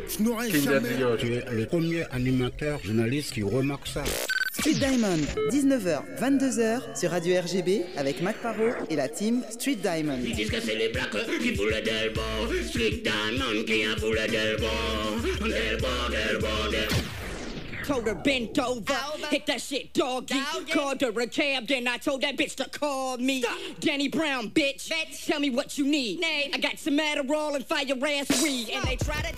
Je n'aurais jamais... Tu es le premier animateur journaliste qui remarque ça. Street Diamond, 19h, 22h sur Radio RGB avec Mac Parot et la team Street Diamond. Ils disent que c'est les blacks qui foulent Delbo. Street Diamond qui a foulé Delbo. Delbo. Told her bent over, hit that shit doggy. Called her a cab, then I told that bitch to call me. Stop. Danny Brown, bitch. Tell me what you need. I got some Adderall and fire ass weed. And they try to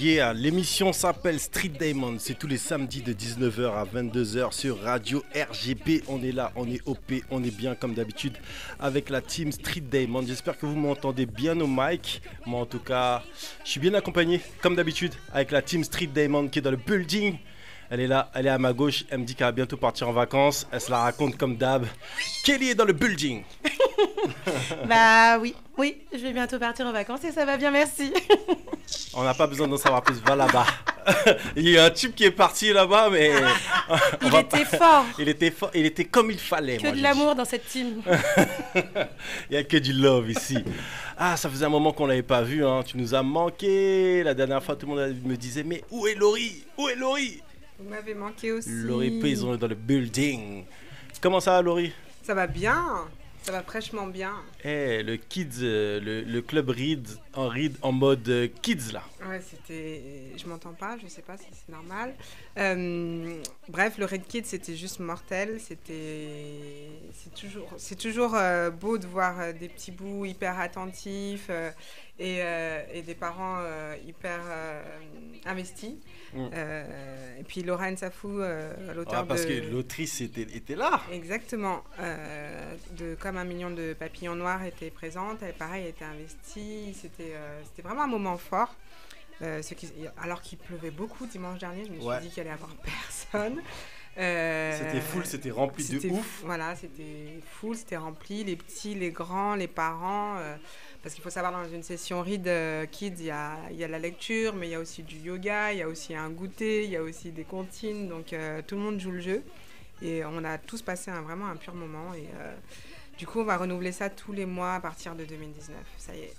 Yeah. L'émission s'appelle Street Diamond. C'est tous les samedis de 19h à 22h sur Radio RGB. On est là, on est OP, on est bien comme d'habitude avec la team Street Diamond. J'espère que vous m'entendez bien au mic. Moi en tout cas, je suis bien accompagné comme d'habitude avec la team Street Diamond qui est dans le building. Elle est là, elle est à ma gauche, elle me dit qu'elle va bientôt partir en vacances, elle se la raconte comme d'hab. Kelly est dans le building. Bah oui, je vais bientôt partir en vacances et ça va bien, merci. On n'a pas besoin d'en savoir plus, va là-bas. Il y a un type qui est parti là-bas, mais... Il était fort, il était comme il fallait. Que de l'amour dans cette team. Il n'y a que du love ici. Ah, ça faisait un moment qu'on ne l'avait pas vu, hein. Tu nous as manqué. La dernière fois, tout le monde me disait, mais où est Laurie? Vous m'avez manqué aussi. Laurie Payson est dans le building. Comment ça va, Laurie? Ça va bien. Ça va fraîchement bien. Le Kids, le club Read en mode Kids là. Ouais, c'était... Je m'entends pas, je sais pas si c'est normal. Bref, le Read Kids, c'était juste mortel. C'est toujours beau de voir des petits bouts hyper attentifs et des parents hyper investis. Et puis Laura Nsafou, l'auteur parce que l'autrice était là. Exactement. Comme 1 million de papillons noirs était présente, elle pareil était investie. C'était vraiment un moment fort. Alors qu'il pleuvait beaucoup dimanche dernier, je me suis dit qu'il allait y avoir personne. C'était full, c'était rempli de ouf. Voilà, c'était full, c'était rempli, les petits, les grands, les parents. Parce qu'il faut savoir, dans une session Read Kids, il y a la lecture, mais il y a aussi du yoga, il y a aussi un goûter, il y a aussi des comptines. Donc tout le monde joue le jeu. Et on a tous passé vraiment un pur moment. Et du coup, on va renouveler ça tous les mois à partir de 2019. Ça y est.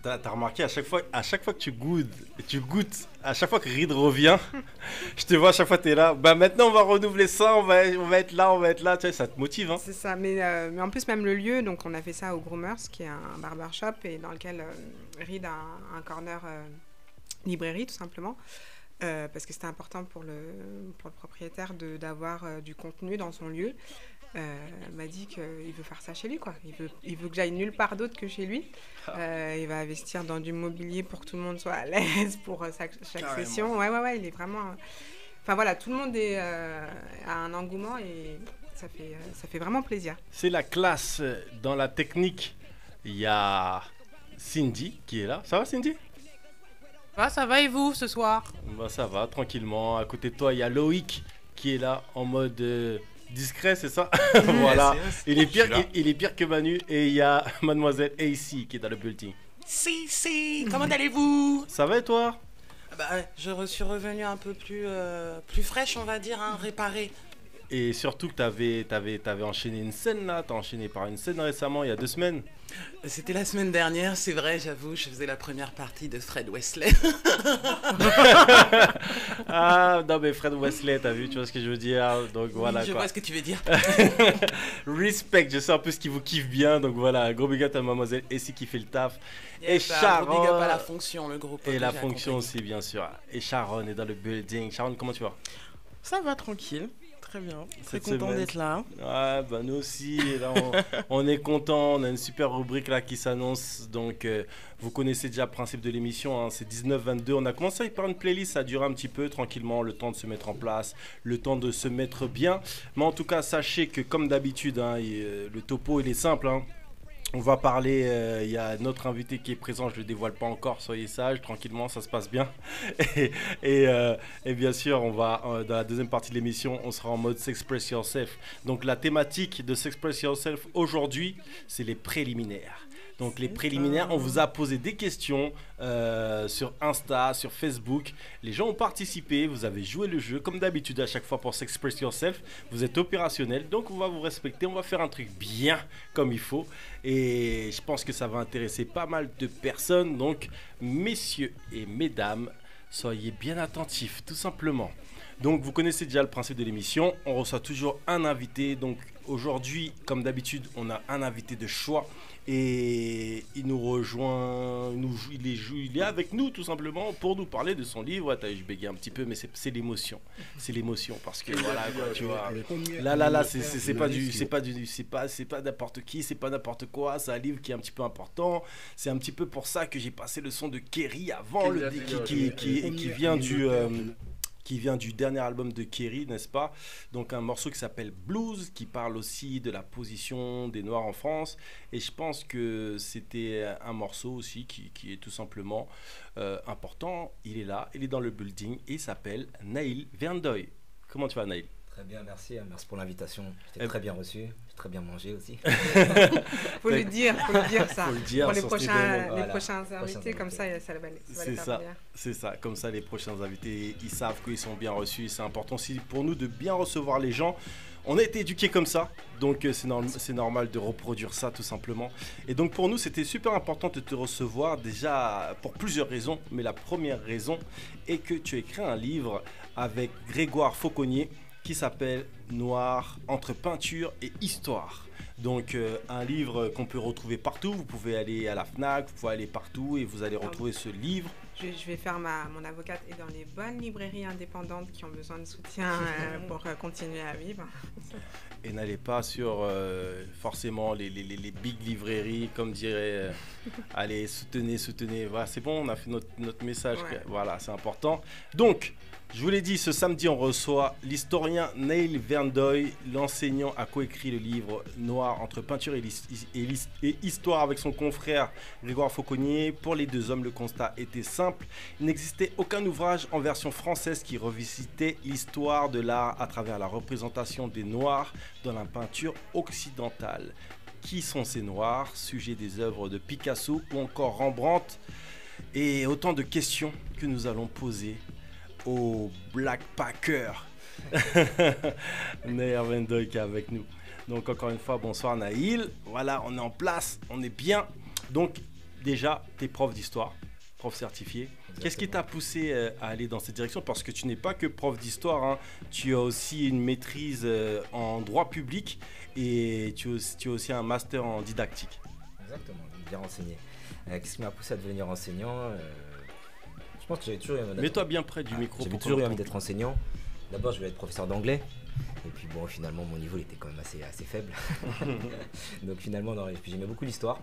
T'as remarqué, à chaque fois que tu goûtes, à chaque fois que Reed revient, je te vois, à chaque fois t'es là. Bah maintenant on va renouveler ça, on va être là, tu sais, ça te motive. Hein. C'est ça, mais en plus même le lieu, donc on a fait ça au Groomers, qui est un barbershop, et dans lequel Reed a un corner librairie tout simplement. Parce que c'était important pour le propriétaire d'avoir du contenu dans son lieu. M'a dit qu'il veut faire ça chez lui, quoi. Il veut que j'aille nulle part d'autre que chez lui. Il va investir dans du mobilier pour que tout le monde soit à l'aise pour chaque session. Ouais, il est vraiment... Enfin voilà, tout le monde a un engouement et ça fait vraiment plaisir. C'est la classe dans la technique. Il y a Cindy qui est là. Ça va, Cindy? Ça va et vous ce soir? Bah ça va, tranquillement. À côté de toi, il y a Loïc qui est là en mode discret, c'est ça? Voilà. Il est pire que Manu. Et il y a Mademoiselle AC qui est dans le building. Si, comment allez-vous? Ça va et toi? Je suis revenue un peu plus fraîche, on va dire, hein, réparée. Et surtout que t'avais enchaîné une scène là, t'as enchaîné par une scène récemment, il y a 2 semaines. C'était la semaine dernière, c'est vrai, j'avoue, je faisais la première partie de Fred Wesley. Ah non mais Fred Wesley, t'as vu, tu vois ce que je veux dire, donc voilà. Je vois ce que tu veux dire. Respect, je sais un peu ce qui vous kiffe bien, donc voilà, gros big up à Mademoiselle Essie qui fait le taf. Et Sharon. Gros big up à la fonction, le groupe. Et la fonction aussi, bien sûr. Et Sharon est dans le building. Sharon, comment tu vas? Ça va, tranquille. Très bien, très content d'être là. Ouais, bah nous aussi, et là, on est content, on a une super rubrique là qui s'annonce, donc vous connaissez déjà le principe de l'émission, hein, c'est 19-22, on a commencé par une playlist, ça a duré un petit peu tranquillement, le temps de se mettre en place, le temps de se mettre bien, mais en tout cas sachez que comme d'habitude, hein, le topo il est simple, hein. On va parler, il y a notre invité qui est présent, je ne le dévoile pas encore, soyez sages, tranquillement, ça se passe bien. Et bien sûr, on va, dans la deuxième partie de l'émission, on sera en mode S'Express Yourself. Donc la thématique de S'Express Yourself aujourd'hui, c'est les préliminaires. Donc les préliminaires, on vous a posé des questions sur Insta, sur Facebook. Les gens ont participé, vous avez joué le jeu. Comme d'habitude, à chaque fois pour s'express yourself, vous êtes opérationnel. Donc on va vous respecter, on va faire un truc bien comme il faut. Et je pense que ça va intéresser pas mal de personnes. Donc messieurs et mesdames, soyez bien attentifs, tout simplement. Donc vous connaissez déjà le principe de l'émission, on reçoit toujours un invité. Donc aujourd'hui, comme d'habitude, on a un invité de choix et il nous rejoint, il est avec nous tout simplement pour nous parler de son livre. Attends, je bégaye un petit peu, mais c'est l'émotion, parce que voilà, quoi, tu vois. Là, c'est pas n'importe qui, c'est pas n'importe quoi. C'est un livre qui est un petit peu important. C'est un petit peu pour ça que j'ai passé le son de Kerry avant, qui vient du dernier album de Kerry, n'est-ce pas? Donc un morceau qui s'appelle Blues, qui parle aussi de la position des Noirs en France. Et je pense que c'était un morceau aussi qui est tout simplement important. Il est là, il est dans le building et il s'appelle Naïl Verndoy. Comment tu vas, Naïl? Très bien, merci. Merci pour l'invitation. J'étais très bien reçu. J'ai très bien mangé aussi. Faut le dire ça. Faut le dire pour les voilà. prochains invités, comme ça va les faire bien. C'est ça, comme ça les prochains invités, ils savent qu'ils sont bien reçus. C'est important aussi pour nous de bien recevoir les gens. On a été éduqués comme ça, donc c'est normal de reproduire ça tout simplement. Et donc pour nous, c'était super important de te recevoir déjà pour plusieurs raisons. Mais la première raison est que tu as écrit un livre avec Grégoire Fauconnier qui s'appelle Noir entre peinture et histoire. Donc un livre qu'on peut retrouver partout. Vous pouvez aller à la FNAC, vous pouvez aller partout et vous allez retrouver ce livre. Je vais faire mon avocate et dans les bonnes librairies indépendantes qui ont besoin de soutien pour continuer à vivre. Et n'allez pas sur forcément les big librairies, comme dirait allez, soutenez. Voilà, c'est bon, on a fait notre message. Ouais. Voilà, c'est important. Donc, je vous l'ai dit, ce samedi, on reçoit l'historien Naïl Verndoy. L'enseignant a coécrit le livre Noir entre peinture et histoire avec son confrère Grégoire Fauconnier. Pour les deux hommes, le constat était simple. Il n'existait aucun ouvrage en version française qui revisitait l'histoire de l'art à travers la représentation des Noirs dans la peinture occidentale. Qui sont ces Noirs? Sujet des œuvres de Picasso ou encore Rembrandt. Et autant de questions que nous allons poser au Black Packer Naïl Verndoy qui est avec nous. Donc encore une fois, bonsoir Naïl. Voilà, on est en place, on est bien. Donc déjà, tu es prof d'histoire, prof certifié. Exactement. Qu'est-ce qui t'a poussé à aller dans cette direction? Parce que tu n'es pas que prof d'histoire, hein. Tu as aussi une maîtrise en droit public et tu as aussi un master en didactique. Exactement, bien renseigné. Qu'est-ce qui m'a poussé à devenir enseignant? Je pense que j'avais toujours eu Mets-toi bien près du micro. J'avais toujours eu envie d'être enseignant. D'abord, je voulais être professeur d'anglais. Et puis bon, finalement, mon niveau il était quand même assez faible. Donc finalement, j'aimais beaucoup l'histoire.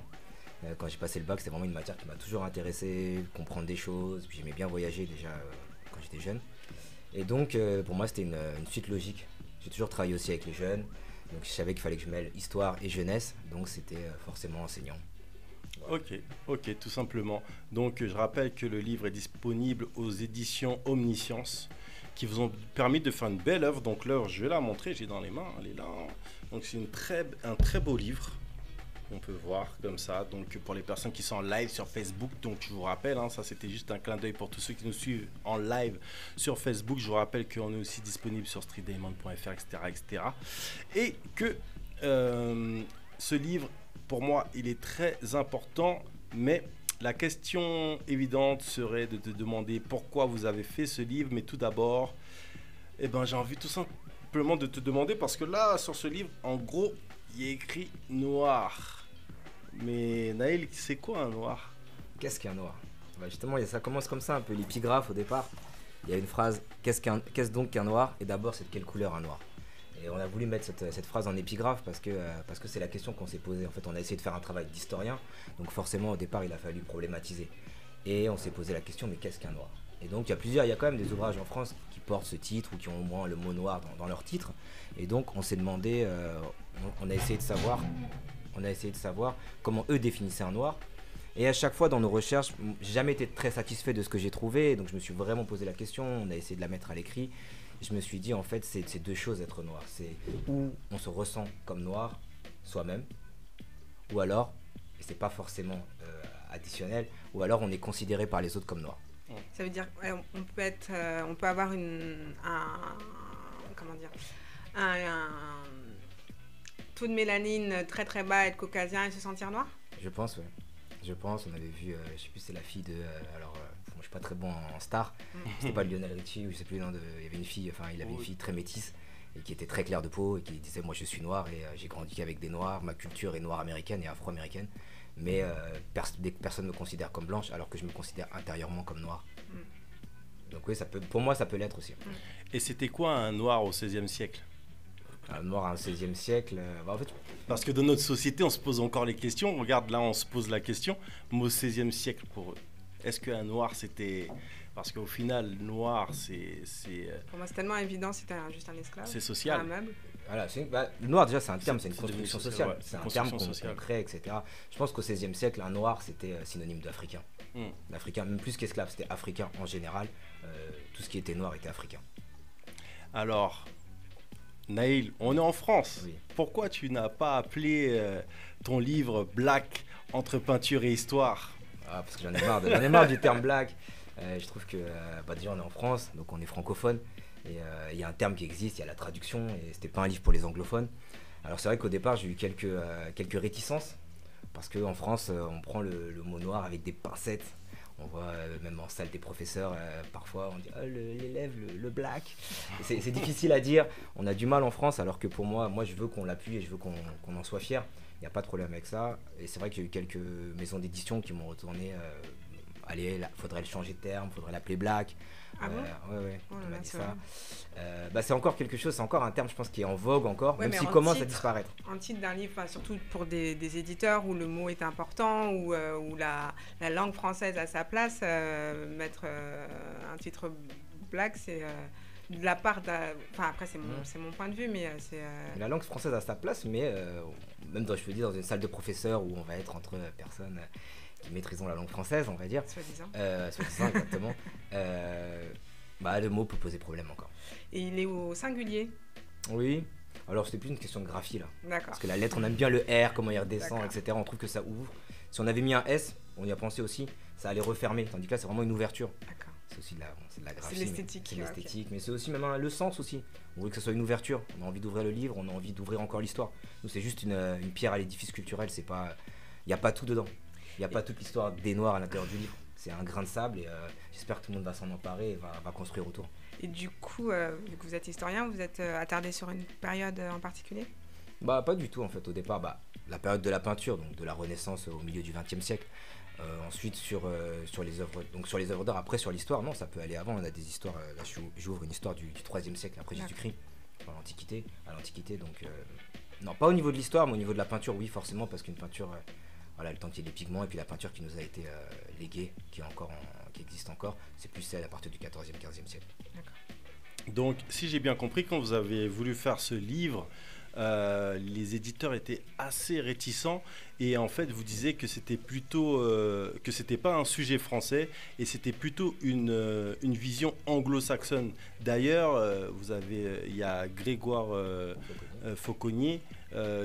Quand j'ai passé le bac, c'était vraiment une matière qui m'a toujours intéressé, comprendre des choses. Puis j'aimais bien voyager déjà quand j'étais jeune. Et donc, pour moi, c'était une suite logique. J'ai toujours travaillé aussi avec les jeunes. Donc je savais qu'il fallait que je mêle histoire et jeunesse. Donc c'était forcément enseignant. Ok, tout simplement. Donc je rappelle que le livre est disponible aux éditions Omniscience qui vous ont permis de faire une belle œuvre. Donc l'œuvre, je vais la montrer, j'ai dans les mains, elle est là. Donc c'est un très beau livre. On peut voir comme ça. Donc pour les personnes qui sont en live sur Facebook, donc je vous rappelle, ça c'était juste un clin d'œil pour tous ceux qui nous suivent en live sur Facebook. Je vous rappelle qu'on est aussi disponible sur streetdiamond.fr, etc. Et que ce livre, pour moi, il est très important, mais la question évidente serait de te demander pourquoi vous avez fait ce livre. Mais tout d'abord, j'ai envie tout simplement de te demander, parce que là, sur ce livre, en gros, il y a écrit noir. Mais Naïl, c'est quoi un noir? Qu'est-ce qu'un noir? Justement, ça commence comme ça, un peu l'épigraphe au départ. Il y a une phrase, qu'est-ce donc qu'un noir? Et d'abord, c'est de quelle couleur un noir? Et on a voulu mettre cette phrase en épigraphe parce que c'est la question qu'on s'est posée. En fait, on a essayé de faire un travail d'historien, donc forcément au départ il a fallu problématiser. Et on s'est posé la question, mais qu'est-ce qu'un noir? Et donc il y a quand même des ouvrages en France qui portent ce titre ou qui ont au moins le mot noir dans leur titre. Et donc on s'est demandé, on a essayé de savoir comment eux définissaient un noir. Et à chaque fois dans nos recherches, j'ai jamais été très satisfait de ce que j'ai trouvé, donc je me suis vraiment posé la question, on a essayé de la mettre à l'écrit. Je me suis dit, en fait, c'est deux choses être noir. C'est où on se ressent comme noir, soi-même, ou alors et c'est pas forcément additionnel, ou alors on est considéré par les autres comme noir. Ça veut dire on peut avoir un taux de mélanine très très bas, être caucasien et se sentir noir. Je pense, oui. Je pense, on avait vu, je sais plus, c'est la fille de. Moi, je suis pas très bon en star. C'était pas Lionel Richie ou je sais plus, non, il y avait une fille, enfin, il avait une fille très métisse et qui était très claire de peau et qui disait moi je suis noir et j'ai grandi qu'avec des noirs, ma culture est noire américaine et afro-américaine, mais personne ne me considère comme blanche alors que je me considère intérieurement comme noir. Donc oui, pour moi ça peut l'être aussi. Et c'était quoi un noir au XVIe siècle? Un noir au XVIe siècle, en fait... Parce que dans notre société, on se pose encore les questions. Regarde, là, on se pose la question. Mais au XVIe siècle, pour eux, est-ce qu'un noir, c'était... Parce qu'au final, noir, c'est... Pour moi, c'est tellement évident, c'était juste un esclave. C'est social. Un meuble. Voilà, le noir, déjà, c'est un terme, c'est une construction sociale. Ouais, c'est un terme qu'on crée, etc. Je pense qu'au XVIe siècle, un noir, c'était synonyme d'africain. L'africain, même plus qu'esclave, c'était africain en général. Tout ce qui était noir était africain. Alors... Naïl, on est en France. Oui. Pourquoi tu n'as pas appelé ton livre Black entre peinture et histoire? Parce que j'en ai marre du terme black. Je trouve que déjà on est en France, donc on est francophone. Et il y a un terme qui existe, il y a la traduction, et c'était pas un livre pour les anglophones. Alors c'est vrai qu'au départ j'ai eu quelques réticences, parce qu'en France on prend le mot noir avec des pincettes. On voit même en salle des professeurs, parfois on dit l'élève, le black. C'est difficile à dire, on a du mal en France, alors que pour moi je veux qu'on l'appuie et je veux qu'on en soit fier. Il n'y a pas de problème avec ça. Et c'est vrai qu'il y a eu quelques maisons d'édition qui m'ont retourné. Allez, faudrait le changer de terme, faudrait l'appeler black. Ah bon? Ouais, on m'a dit ça. C'est encore quelque chose, c'est encore un terme, je pense, qui est en vogue encore, même s'il commence à disparaître. En titre d'un livre, surtout pour des éditeurs où le mot est important, où la langue française a sa place, mettre un titre black, c'est de la part d'un... Enfin, après, c'est mon point de vue, mais c'est... La langue française a sa place, mais même je peux dire, dans une salle de professeurs où on va être entre personnes... qui maîtrisons la langue française, on va dire. Soi-disant. Soi-disant, exactement. Le mot peut poser problème encore. Et il est au singulier? Oui. Alors, c'était plus une question de graphie, là. D'accord. Parce que la lettre, on aime bien le R, comment il redescend, etc. On trouve que ça ouvre. Si on avait mis un S, on y a pensé aussi, ça allait refermer. Tandis que là, c'est vraiment une ouverture. D'accord. C'est aussi de la graphie. C'est l'esthétique. C'est l'esthétique, mais c'est aussi même le sens aussi. On veut que ce soit une ouverture. On a envie d'ouvrir le livre, on a envie d'ouvrir encore l'histoire. Nous, c'est juste une pierre à l'édifice culturel. C'est pas... Il n'y a pas tout dedans. Il n'y a pas toute l'histoire des Noirs à l'intérieur du livre. C'est un grain de sable et j'espère que tout le monde va s'en emparer et va construire autour. Et du coup, vu que vous êtes historien, vous êtes attardé sur une période en particulier? Pas du tout en fait. Au départ, la période de la peinture, donc de la Renaissance au milieu du XXe siècle. Ensuite sur les œuvres d'art. Après sur l'histoire, non, ça peut aller avant. On a des histoires. Là, j'ouvre une histoire du IIIe siècle après Jésus-Christ, à l'Antiquité. Donc non, pas au niveau de l'histoire, mais au niveau de la peinture, oui, forcément, parce qu'une peinture. Le temps qu'il y ait les pigments et puis la peinture qui nous a été léguée, qui existe encore, c'est plus celle à partir du 14e, 15e siècle. D'accord. Donc, si j'ai bien compris, quand vous avez voulu faire ce livre, les éditeurs étaient assez réticents et en fait, vous disiez que c'était plutôt que c'était pas un sujet français et c'était plutôt une vision anglo-saxonne. D'ailleurs, il y a Grégoire Fauconnier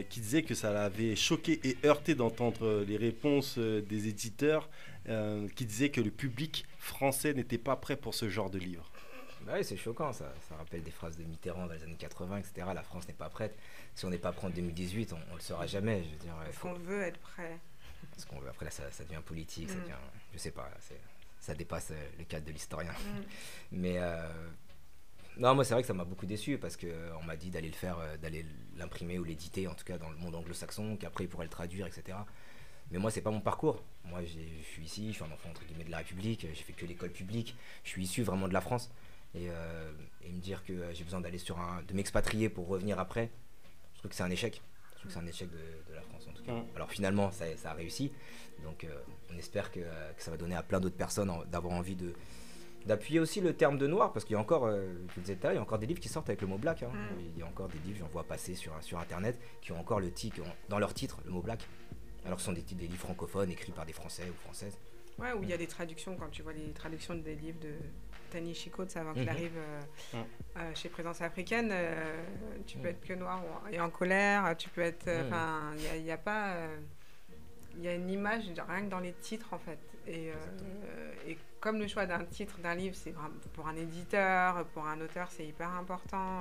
qui disait que ça l'avait choqué et heurté d'entendre les réponses des éditeurs qui disaient que le public français n'était pas prêt pour ce genre de livre. Oui, c'est choquant, ça rappelle des phrases de Mitterrand dans les années 80, etc. La France n'est pas prête. Si on n'est pas prêt en 2018, on le sera jamais. Je veux dire, Est-ce qu'on veut être prêt? Parce qu'on veut. Après, là, ça devient politique, ça devient, je sais pas, ça dépasse le cadre de l'historien. Mais non, moi, c'est vrai que ça m'a beaucoup déçu parce qu'on m'a dit d'aller le faire, d'aller l'imprimer ou l'éditer, en tout cas dans le monde anglo-saxon, qu'après, il pourrait le traduire, etc. Mais moi, c'est pas mon parcours. Moi, je suis ici, je suis un enfant entre guillemets de la République, j'ai fait que l'école publique, je suis issu vraiment de la France. Et me dire que j'ai besoin d'aller de m'expatrier pour revenir après, je trouve que c'est un échec. Je trouve que c'est un échec de la France en tout cas. Alors finalement, ça a réussi. Donc on espère que ça va donner à plein d'autres personnes d'avoir envie d'appuyer aussi le terme de noir, parce qu'il y a encore, je vous le disais tout à l'heure, il y a encore des livres qui sortent avec le mot black. Il y a encore des livres, j'en vois passer sur Internet, qui ont encore dans leur titre le mot black. Alors que ce sont des livres francophones écrits par des Français ou Françaises. Ouais, où il y a des traductions, quand tu vois les traductions des livres de Tanishi Coates avant qu'il arrive chez Présence Africaine, tu peux être que noir et en colère, tu peux être... Enfin, il n'y a pas... il y a une image rien que dans les titres en fait. Et comme le choix d'un titre d'un livre, c'est vraiment pour un éditeur, pour un auteur, c'est hyper important,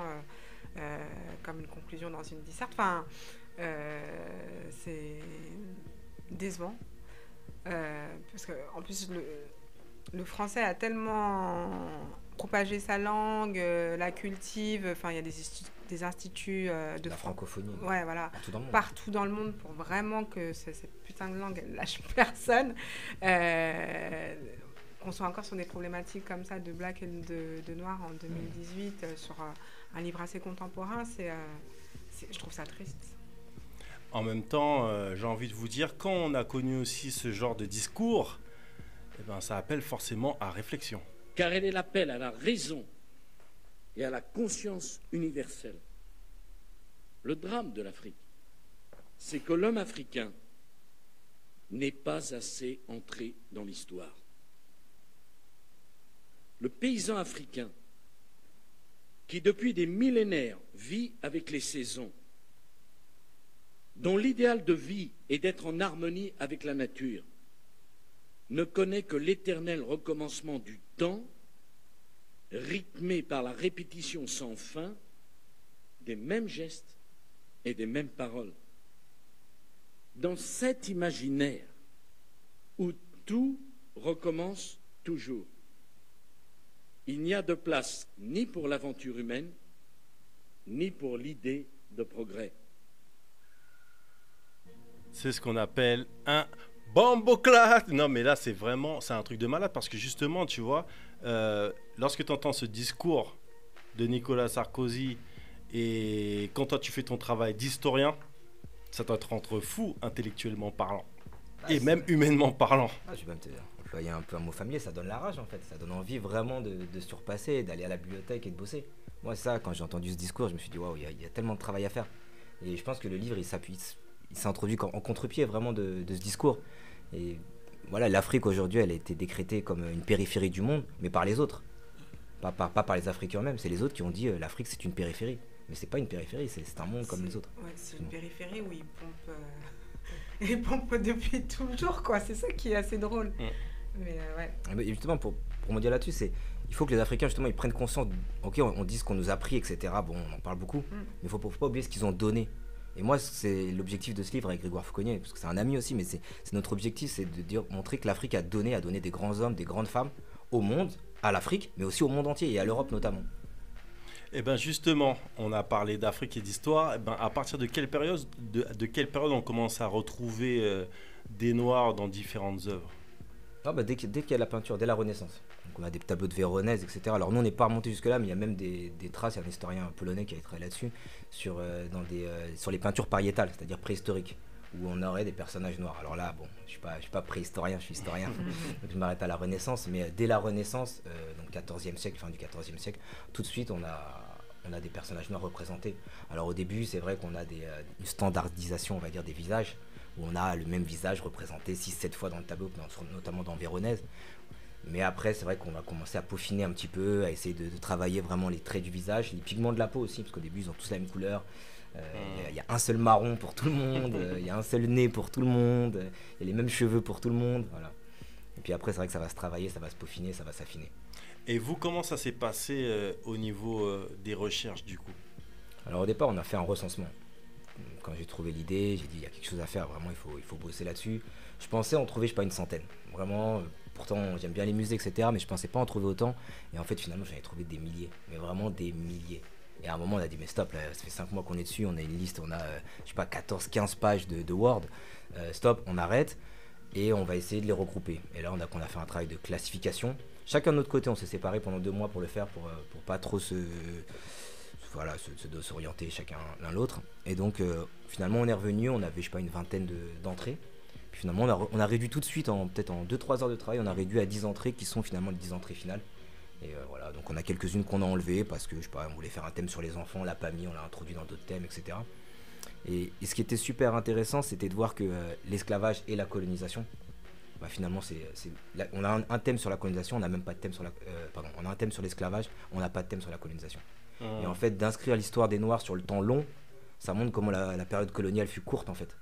comme une conclusion dans une disserte. Enfin, c'est décevant parce que en plus le français a tellement propagé sa langue, la cultive. Enfin, il y a des instituts de la francophonie. Ouais, voilà. Partout dans le monde pour vraiment que cette putain de langue, elle lâche personne. Qu'on soit encore sur des problématiques comme ça de black et de noir en 2018 sur un livre assez contemporain, je trouve ça triste. En même temps, j'ai envie de vous dire, quand on a connu aussi ce genre de discours, eh ben, ça appelle forcément à réflexion. Car elle est l'appel à la raison et à la conscience universelle. Le drame de l'Afrique, c'est que l'homme africain n'est pas assez entré dans l'histoire. Le paysan africain, qui depuis des millénaires vit avec les saisons, dont l'idéal de vie est d'être en harmonie avec la nature, ne connaît que l'éternel recommencement du temps, rythmé par la répétition sans fin des mêmes gestes et des mêmes paroles. Dans cet imaginaire où tout recommence toujours, il n'y a de place ni pour l'aventure humaine, ni pour l'idée de progrès. C'est ce qu'on appelle un bomboclat. Non, mais là, c'est un truc de malade parce que justement, tu vois, lorsque tu entends ce discours de Nicolas Sarkozy et quand toi, tu fais ton travail d'historien, ça doit te rendre fou intellectuellement parlant et même humainement parlant. Je vais même te employer un peu un mot familier, ça donne la rage en fait. Ça donne envie vraiment de surpasser, d'aller à la bibliothèque et de bosser. Moi, ça, quand j'ai entendu ce discours, je me suis dit, waouh, il y a tellement de travail à faire. Et je pense que le livre, il s'est introduit en contre-pied vraiment de ce discours. Et voilà, l'Afrique aujourd'hui, elle a été décrétée comme une périphérie du monde, mais par les autres. Pas par les Africains eux-mêmes, c'est les autres qui ont dit l'Afrique c'est une périphérie. Mais c'est pas une périphérie, c'est un monde comme les autres. Ouais, c'est une périphérie où ils pompent depuis toujours, quoi. C'est ça qui est assez drôle. Mais ouais. Mais justement, pour me dire là-dessus, il faut que les Africains, justement, ils prennent conscience. Ok, on dit ce qu'on nous a appris, etc. Bon, on en parle beaucoup, mais il faut pas oublier ce qu'ils ont donné. Et moi, c'est l'objectif de ce livre avec Grégoire Fauconnier, parce que c'est un ami aussi, mais c'est notre objectif, c'est de montrer que l'Afrique a donné des grands hommes, des grandes femmes au monde, à l'Afrique, mais aussi au monde entier et à l'Europe notamment. Et bien justement, on a parlé d'Afrique et d'histoire. Et ben à partir de quelle période, de quelle période on commence à retrouver des Noirs dans différentes œuvres? Dès qu'il y a la peinture, dès la Renaissance. Donc on a des tableaux de Véronèse, etc. Alors nous, on n'est pas remonté jusque-là, mais il y a même des traces. Il y a un historien polonais qui a travaillé là-dessus, sur les peintures pariétales, c'est-à-dire préhistoriques, où on aurait des personnages noirs. Alors là, bon, je suis pas préhistorien, je suis historien, donc je m'arrête à la Renaissance. Mais dès la Renaissance, donc 14e siècle, fin du 14e siècle, tout de suite, on a des personnages noirs représentés. Alors au début, c'est vrai qu'on a une standardisation, on va dire, des visages, où on a le même visage représenté 6-7 fois dans le tableau, notamment dans Véronèse. Mais après, c'est vrai qu'on va commencer à peaufiner un petit peu, à essayer de travailler vraiment les traits du visage, les pigments de la peau aussi, parce qu'au début, ils ont tous la même couleur. Il y a un seul marron pour tout le monde, il y a un seul nez pour tout le monde, il y a les mêmes cheveux pour tout le monde. Voilà. Et puis après, c'est vrai que ça va se travailler, ça va se peaufiner, ça va s'affiner. Et vous, comment ça s'est passé au niveau des recherches du coup? Alors au départ, on a fait un recensement. Quand j'ai trouvé l'idée, j'ai dit il y a quelque chose à faire, vraiment il faut bosser là-dessus. Je pensais en trouver, je sais pas, une centaine. Vraiment, pourtant j'aime bien les musées, etc. Mais je pensais pas en trouver autant. Et en fait, finalement, j'en ai trouvé des milliers. Mais vraiment des milliers. Et à un moment, on a dit mais stop, là, ça fait 5 mois qu'on est dessus, on a une liste, on a, je sais pas, 14-15 pages de Word. Stop, on arrête. Et on va essayer de les regrouper. Et là, on a fait un travail de classification. Chacun de notre côté, on s'est séparés pendant 2 mois pour le faire, pour pas trop s'orienter chacun l'un l'autre. Et donc finalement on est revenu, on avait je sais pas une vingtaine d'entrées. Puis finalement on a réduit tout de suite, peut-être en 2-3 heures de travail, on a réduit à 10 entrées qui sont finalement les 10 entrées finales. Et voilà, donc on a quelques-unes qu'on a enlevées parce que je sais pas, on voulait faire un thème sur les enfants, on l'a pas mis, on l'a introduit dans d'autres thèmes, etc. Et ce qui était super intéressant, c'était de voir que l'esclavage et la colonisation, finalement on a un thème sur la colonisation, on n'a même pas de thème sur on a un thème sur l'esclavage, on n'a pas de thème sur la colonisation. Et en fait, d'inscrire l'histoire des Noirs sur le temps long, ça montre comment la période coloniale fut courte en fait.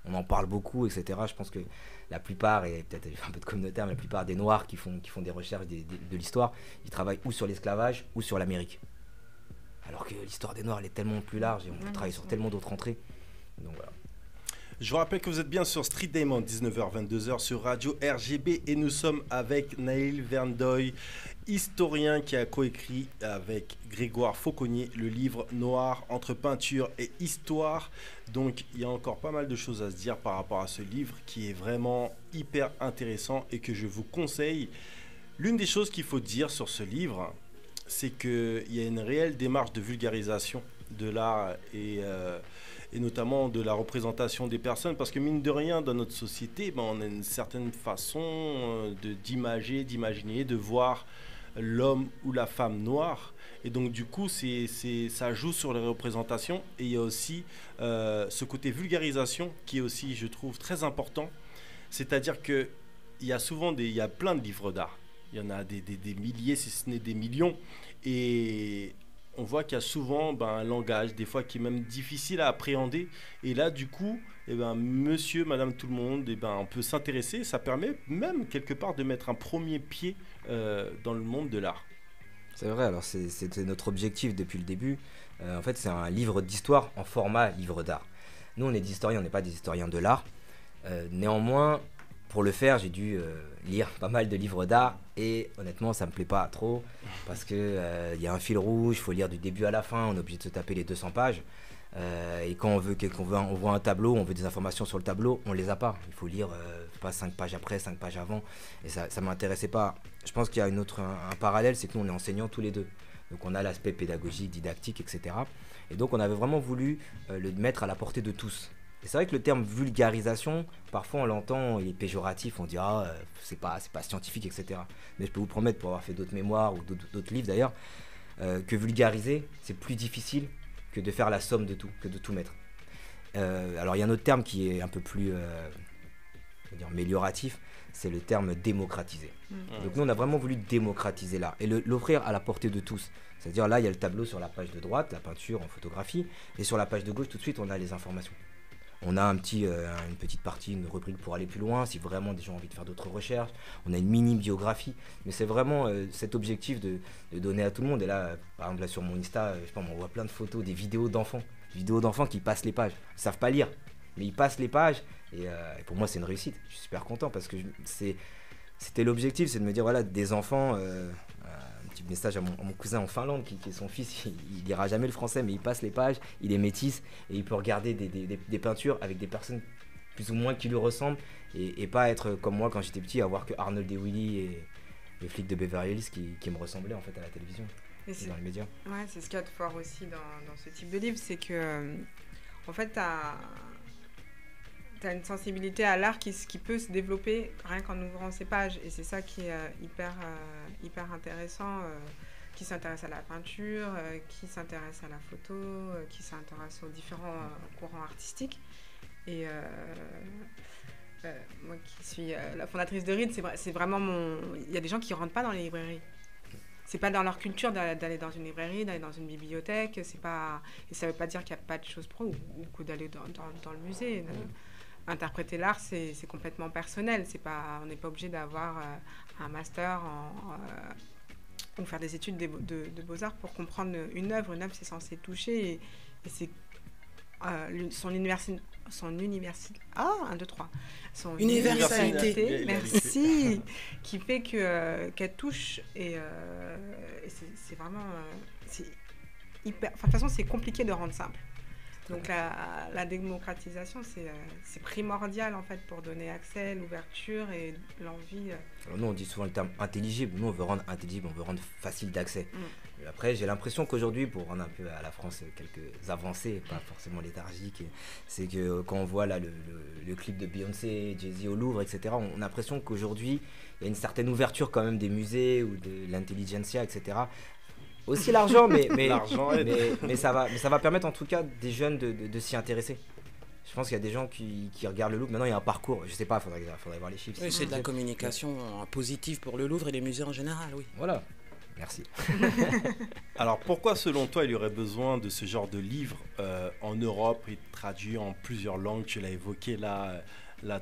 on en parle beaucoup, etc. Je pense que la plupart, et peut-être un peu de communautaire, mais la plupart des Noirs qui font des recherches de l'histoire, ils travaillent ou sur l'esclavage ou sur l'Amérique. Alors que l'histoire des Noirs, elle est tellement plus large et on travaille sur tellement d'autres entrées. Donc voilà. Je vous rappelle que vous êtes bien sur Street Diamond, 19h-22h sur Radio RGB et nous sommes avec Naïl Verndoy, historien qui a coécrit avec Grégoire Fauconnier le livre Noir entre peinture et histoire. Donc il y a encore pas mal de choses à se dire par rapport à ce livre qui est vraiment hyper intéressant et que je vous conseille. L'une des choses qu'il faut dire sur ce livre, c'est qu'il y a une réelle démarche de vulgarisation de l'art et notamment de la représentation des personnes, parce que mine de rien, dans notre société, on a une certaine façon d'imager, d'imaginer, de voir l'homme ou la femme noire, et donc du coup, ça joue sur les représentations, et il y a aussi ce côté vulgarisation qui est aussi, je trouve, très important, c'est-à-dire qu'il y a souvent il y a plein de livres d'art, il y en a des milliers, si ce n'est des millions, et on voit qu'il y a souvent un langage, des fois qui est même difficile à appréhender. Et là, du coup, monsieur, madame, tout le monde, on peut s'intéresser. Ça permet même, quelque part, de mettre un premier pied dans le monde de l'art. C'est vrai, alors c'était notre objectif depuis le début. En fait, c'est un livre d'histoire en format livre d'art. Nous, on est des historiens, on n'est pas des historiens de l'art. Néanmoins, pour le faire, j'ai dû lire pas mal de livres d'art et honnêtement, ça me plaît pas trop parce que y a un fil rouge, il faut lire du début à la fin, on est obligé de se taper les 200 pages. Et quand on voit un tableau, on veut des informations sur le tableau, on les a pas. Il faut lire pas 5 pages après, 5 pages avant. Et ça m'intéressait pas. Je pense qu'il y a un parallèle, c'est que nous, on est enseignants tous les deux. Donc on a l'aspect pédagogique, didactique, etc. Et donc on avait vraiment voulu le mettre à la portée de tous. Et c'est vrai que le terme vulgarisation, parfois on l'entend, il est péjoratif, on dit c'est pas scientifique, etc. Mais je peux vous promettre, pour avoir fait d'autres mémoires ou d'autres livres d'ailleurs, que vulgariser, c'est plus difficile que de faire la somme de tout, que de tout mettre. Alors il y a un autre terme qui est un peu plus amélioratif, c'est le terme démocratiser. Donc nous on a vraiment voulu démocratiser l'art et l'offrir à la portée de tous. C'est-à-dire là il y a le tableau sur la page de droite, la peinture en photographie, et sur la page de gauche tout de suite on a les informations. On a une petite partie, une rubrique pour aller plus loin, si vraiment des gens ont envie de faire d'autres recherches. On a une mini-biographie, mais c'est vraiment cet objectif de donner à tout le monde. Et là, par exemple, là, sur mon Insta, on voit plein de photos, des vidéos d'enfants qui passent les pages. Ils ne savent pas lire, mais ils passent les pages. Et pour moi, c'est une réussite. Je suis super content parce que c'était l'objectif, c'est de me dire, voilà, des enfants... un petit message à mon cousin en Finlande qui est son fils, il lira jamais le français mais il passe les pages, il est métis et il peut regarder des peintures avec des personnes plus ou moins qui lui ressemblent et pas être comme moi quand j'étais petit à voir que Arnold et Willy et les flics de Beverly Hills qui me ressemblaient en fait à la télévision et dans les médias. Ouais, c'est ce qu'il y a de fort aussi dans ce type de livre, c'est que en fait t'as une sensibilité à l'art qui peut se développer rien qu'en ouvrant ces pages. Et c'est ça qui est hyper intéressant, qui s'intéresse à la peinture, qui s'intéresse à la photo, qui s'intéresse aux différents courants artistiques. Et moi qui suis la fondatrice de RID, c'est vraiment il y a des gens qui ne rentrent pas dans les librairies. C'est pas dans leur culture d'aller dans une librairie, d'aller dans une bibliothèque. Et ça veut pas dire qu'il n'y a pas de choses pro ou d'aller dans le musée. Interpréter l'art, c'est complètement personnel. On n'est pas obligé d'avoir un master ou faire des études de beaux-arts pour comprendre une œuvre. Une œuvre, c'est censé toucher et c'est son universalité, merci, qui fait qu'elle touche et c'est vraiment hyper. Enfin, de toute façon, c'est compliqué de rendre simple. Donc la démocratisation, c'est primordial en fait pour donner accès, l'ouverture et l'envie. Alors nous on dit souvent le terme intelligible, nous on veut rendre intelligible, on veut rendre facile d'accès. Après j'ai l'impression qu'aujourd'hui, pour rendre un peu à la France quelques avancées, pas forcément léthargiques, c'est que quand on voit là le clip de Beyoncé, Jay-Z au Louvre, etc., on a l'impression qu'aujourd'hui il y a une certaine ouverture quand même des musées ou de l'intelligentsia, etc. Aussi l'argent, mais ça va permettre en tout cas des jeunes de s'y intéresser. Je pense qu'il y a des gens qui regardent le Louvre. Maintenant, il y a un parcours. Je sais pas, faudrait voir les chiffres. Oui, c'est de la communication positive pour le Louvre et les musées en général, oui. Voilà. Merci. Alors pourquoi selon toi il y aurait besoin de ce genre de livre en Europe et traduit en plusieurs langues? Tu l'as évoqué là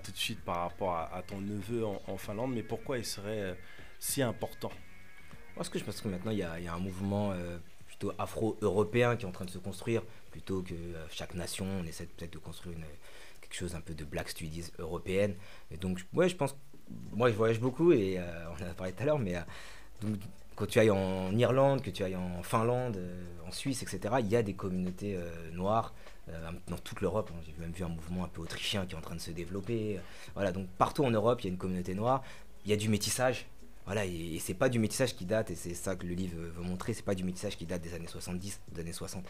tout de suite par rapport à ton neveu en Finlande, mais pourquoi il serait si important? Parce que je pense que maintenant il y a un mouvement plutôt afro-européen qui est en train de se construire, plutôt que chaque nation, on essaie peut-être de construire quelque chose un peu de Black Studies européenne. Et donc ouais, je pense, moi je voyage beaucoup et on en a parlé tout à l'heure, mais donc, quand tu ailles en Irlande, que tu ailles en Finlande, en Suisse, etc., il y a des communautés noires dans toute l'Europe. J'ai même vu un mouvement un peu autrichien qui est en train de se développer. Voilà, donc partout en Europe, il y a une communauté noire. Il y a du métissage. Voilà, et c'est pas du métissage qui date, et c'est ça que le livre veut montrer, c'est pas du métissage qui date des années 70, des années 60.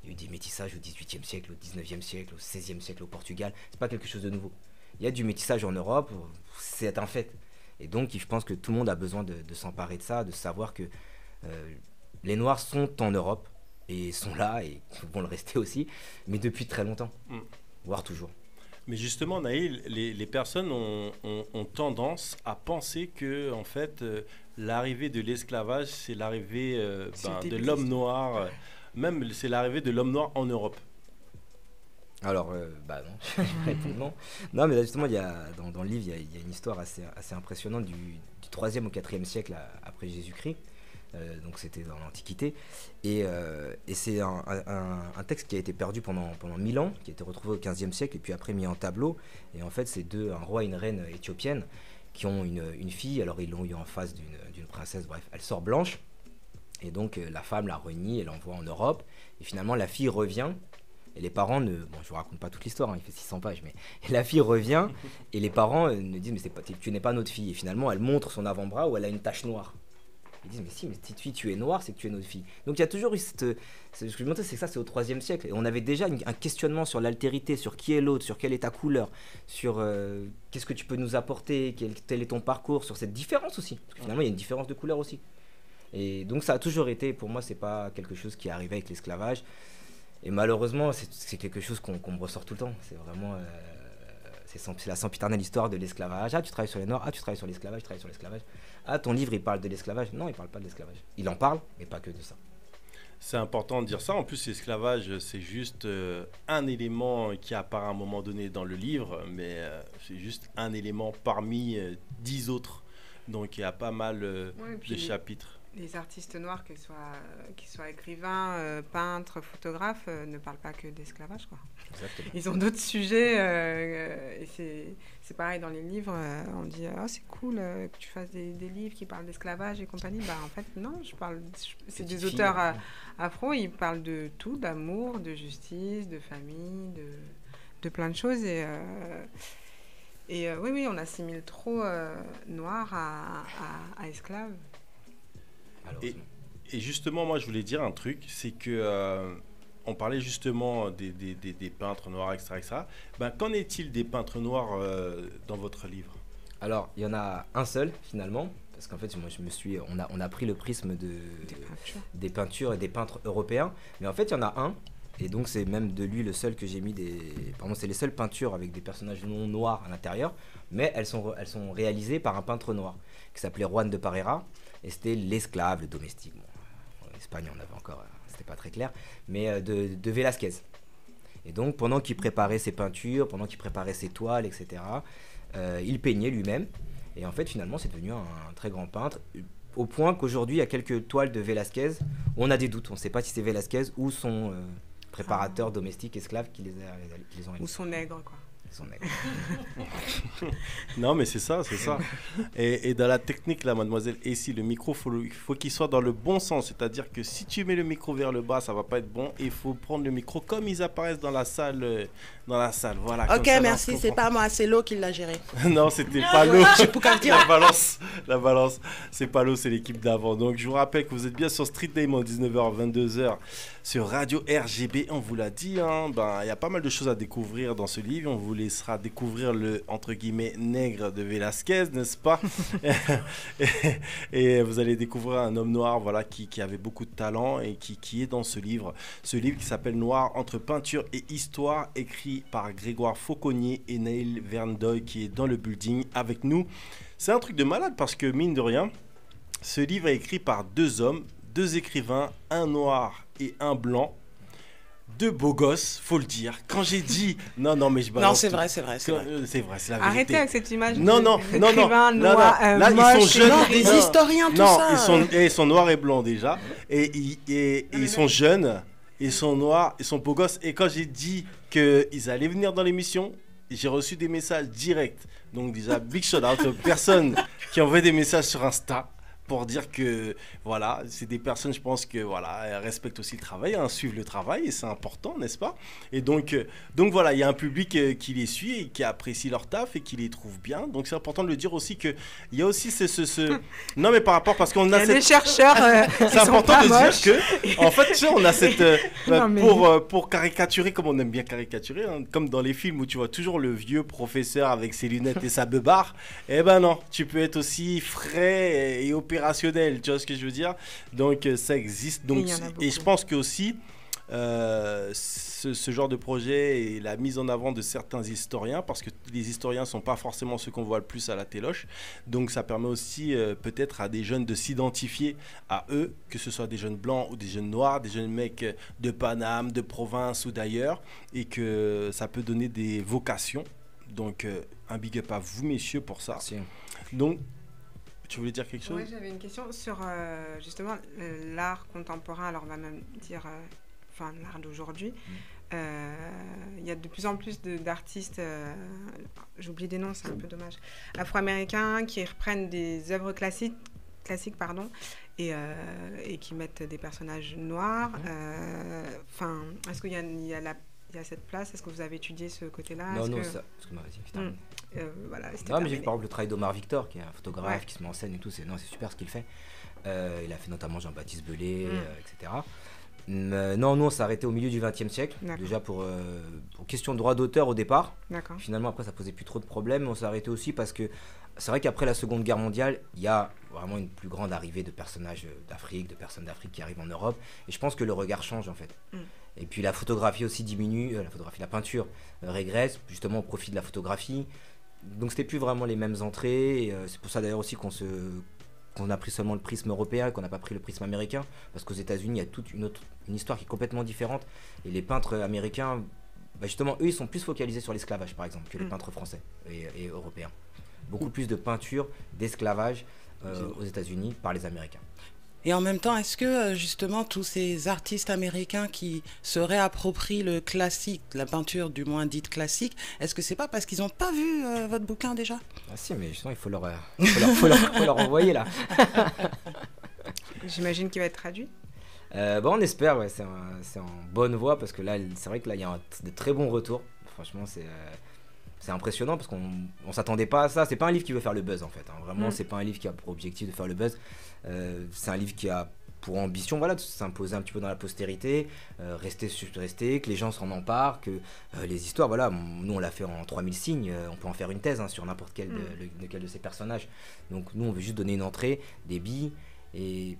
Il y a eu des métissages au 18e siècle, au 19e siècle, au 16e siècle au Portugal. C'est pas quelque chose de nouveau. Il y a du métissage en Europe, c'est un fait. Et donc, je pense que tout le monde a besoin de s'emparer de ça, de savoir que les Noirs sont en Europe, et sont là, et vont le rester aussi, mais depuis très longtemps, voire toujours. Mais justement, Naïl, les personnes ont tendance à penser que, en fait, l'arrivée de l'esclavage, c'est l'arrivée de l'homme noir, même c'est l'arrivée de l'homme noir en Europe. Alors, non, je vais répondre non. Non, mais là, justement, dans le livre, il y a une histoire assez impressionnante du 3e au 4e siècle après Jésus-Christ. Donc c'était dans l'Antiquité. Et c'est un texte qui a été perdu pendant 1000 ans, qui a été retrouvé au 15e siècle et puis après mis en tableau. Et en fait, c'est un roi et une reine éthiopienne qui ont une fille. Alors ils l'ont eu en face d'une princesse, bref, elle sort blanche. Et donc la femme la renie, elle l'envoie en Europe. Et finalement, la fille revient. Et les parents bon, je vous raconte pas toute l'histoire, il fait 600 pages, mais la fille revient et les parents ne disent mais tu n'es pas notre fille. Et finalement, elle montre son avant-bras où elle a une tache noire. Ils disent mais si, mais si tu es noire, c'est que tu es notre fille. Donc il y a toujours eu ce que je me montrais, c'est que ça, c'est au 3e siècle. Et on avait déjà un questionnement sur l'altérité, sur qui est l'autre, sur quelle est ta couleur, sur qu'est-ce que tu peux nous apporter, quel est ton parcours, sur cette différence aussi. Parce que finalement, il y a une différence de couleur aussi. Et donc ça a toujours été, pour moi, c'est pas quelque chose qui est arrivé avec l'esclavage. Et malheureusement, c'est quelque chose qu'on me ressort tout le temps. C'est vraiment c'est la sempiternelle histoire de l'esclavage. Ah, tu travailles sur les Noirs. Ah, tu travailles sur l'esclavage. Tu travailles sur l'esclavage. Ah, ton livre, il parle de l'esclavage. Non, il parle pas de l'esclavage. Il en parle, mais pas que de ça. C'est important de dire ça. En plus, l'esclavage, c'est juste un élément qui apparaît à un moment donné dans le livre, mais c'est juste un élément parmi 10 autres. Donc, il y a pas mal de chapitres. Les artistes noirs, qu'ils soient écrivains, peintres, photographes, ne parlent pas que d'esclavage, quoi. Exactement. Ils ont d'autres sujets, et c'est pareil dans les livres, on dit « Oh, c'est cool que tu fasses des livres qui parlent d'esclavage et compagnie ». Bah, en fait, non, c'est des auteurs afro, ils parlent de tout, d'amour, de justice, de famille, de plein de choses, et oui, on assimile trop noir à esclave. Et justement, moi, je voulais dire un truc, c'est que on parlait justement des peintres noirs, etc. Ben, qu'en est-il des peintres noirs dans votre livre? Alors, il y en a un seul, finalement, parce qu'en fait, moi, on a pris le prisme des peintures et des peintres européens, mais en fait, il y en a un, et donc c'est même de lui le seul que j'ai mis c'est les seules peintures avec des personnages non noirs à l'intérieur, mais elles sont réalisées par un peintre noir, qui s'appelait Juan de Parera. Et c'était l'esclave, le domestique. Bon, en Espagne, on avait encore, c'était pas très clair, mais de Velázquez. Et donc, pendant qu'il préparait ses peintures, pendant qu'il préparait ses toiles, etc., il peignait lui-même. Et en fait, finalement, c'est devenu un très grand peintre, au point qu'aujourd'hui, il y a quelques toiles de Velázquez où on a des doutes. On ne sait pas si c'est Velázquez ou son préparateur domestique esclave qui les ont réalisés. Ou son nègre, quoi. Non, mais c'est ça. Et dans la technique, là, mademoiselle, et si le micro, il faut qu'il soit dans le bon sens. C'est-à-dire que si tu mets le micro vers le bas, ça va pas être bon. Il faut prendre le micro comme ils apparaissent dans la salle. Voilà. Ok, merci. C'est pas moi, c'est l'eau qui l'a géré. Non, c'était pas l'eau. La balance. C'est pas l'eau, c'est l'équipe d'avant. Donc, je vous rappelle que vous êtes bien sur Street Diamond, 19h, 22h, sur Radio RGB. On vous l'a dit, hein, il y a pas mal de choses à découvrir dans ce livre. On vous laissera découvrir le, entre guillemets, nègre de Velázquez, n'est-ce pas? et vous allez découvrir un homme noir, voilà, qui avait beaucoup de talent et qui est dans ce livre qui s'appelle Noir entre peinture et histoire, écrit par Grégoire Fauconnier et Naïl Verndoy, qui est dans le building avec nous. C'est un truc de malade parce que, mine de rien, Ce livre est écrit par 2 hommes, 2 écrivains, un noir et un blanc. 2 beaux gosses, faut le dire. Quand j'ai dit non mais je balance. Non, c'est vrai, c'est vrai. C'est vrai, c'est la vérité. Arrêtez avec cette image. Non. Là, moche, ils sont jeunes. Non, des historiens, tout ça. Ils sont noirs et blancs déjà. Et ils sont jeunes. Ils sont noirs. Ils sont beaux gosses. Et quand j'ai dit qu'ils allaient venir dans l'émission, j'ai reçu des messages directs. Donc déjà, big shout out aux personnes qui envoient des messages sur Insta. Pour dire que voilà, c'est des personnes, je pense que voilà, elles respectent aussi le travail, suivent le travail et c'est important, n'est-ce pas? Et donc voilà, il y a un public qui les suit et qui apprécie leur taf et qui les trouve bien. Donc c'est important de le dire aussi que il y a aussi non mais par rapport parce qu'on a des chercheurs. C'est important de dire que en fait, tu sais, on a cette pour caricaturer comme on aime bien caricaturer, hein, comme dans les films où tu vois toujours le vieux professeur avec ses lunettes et sa beubare. Eh ben non, tu peux être aussi frais et opérationnel, tu vois ce que je veux dire? Donc ça existe. Donc, et je pense que aussi ce genre de projet et la mise en avant de certains historiens, parce que les historiens ne sont pas forcément ceux qu'on voit le plus à la téloche, donc ça permet aussi peut-être à des jeunes de s'identifier à eux, que ce soit des jeunes blancs ou des jeunes noirs, des jeunes mecs de Paname, de province ou d'ailleurs, et que ça peut donner des vocations. Donc un big up à vous messieurs pour ça. Merci. Donc tu voulais dire quelque chose? Oui, j'avais une question sur justement l'art contemporain, alors on va même dire l'art d'aujourd'hui. Il y a de plus en plus d'artistes, j'oublie des noms, c'est un peu dommage, afro-américains qui reprennent des œuvres classiques et qui mettent des personnages noirs. Est-ce qu'il y a cette place? Est-ce que vous avez étudié ce côté-là? Voilà, non, mais j'ai vu par exemple le travail d'Omar Victor, qui est un photographe qui se met en scène et tout. C'est super ce qu'il fait. Il a fait notamment Jean-Baptiste Belay, etc. Non, nous on s'est arrêté au milieu du XXe siècle. Déjà pour question de droit d'auteur au départ. Finalement, après, ça posait plus trop de problèmes. Mais on s'est arrêté aussi parce que c'est vrai qu'après la Seconde Guerre mondiale, il y a vraiment une plus grande arrivée de personnages d'Afrique, de personnes d'Afrique qui arrivent en Europe. Et je pense que le regard change en fait. Et puis la photographie aussi diminue, la peinture régresse justement au profit de la photographie. Donc c'était plus vraiment les mêmes entrées. Et, c'est pour ça d'ailleurs aussi qu'on a pris seulement le prisme européen et qu'on n'a pas pris le prisme américain. Parce qu'aux États-Unis, il y a toute une histoire qui est complètement différente. Et les peintres américains, justement, eux, ils sont plus focalisés sur l'esclavage par exemple que les peintres français et européens. Beaucoup plus de peinture, d'esclavage aux États-Unis par les Américains. Et en même temps, est-ce que justement tous ces artistes américains qui se réapproprient le classique, la peinture du moins dite classique, est-ce que c'est pas parce qu'ils n'ont pas vu votre bouquin déjà? Ah si, mais justement il faut leur envoyer là. J'imagine qu'il va être traduit. On espère, ouais, c'est en bonne voie parce que là, c'est vrai que là il y a de très bons retours. Franchement, c'est impressionnant parce qu'on s'attendait pas à ça. C'est pas un livre qui veut faire le buzz en fait. Hein. Vraiment, c'est pas un livre qui a pour objectif de faire le buzz. C'est un livre qui a pour ambition de s'imposer un petit peu dans la postérité, rester, que les gens s'en emparent, que les histoires, nous on l'a fait en 3000 signes, on peut en faire une thèse sur n'importe quel de ces personnages. Donc nous on veut juste donner une entrée, des billes, et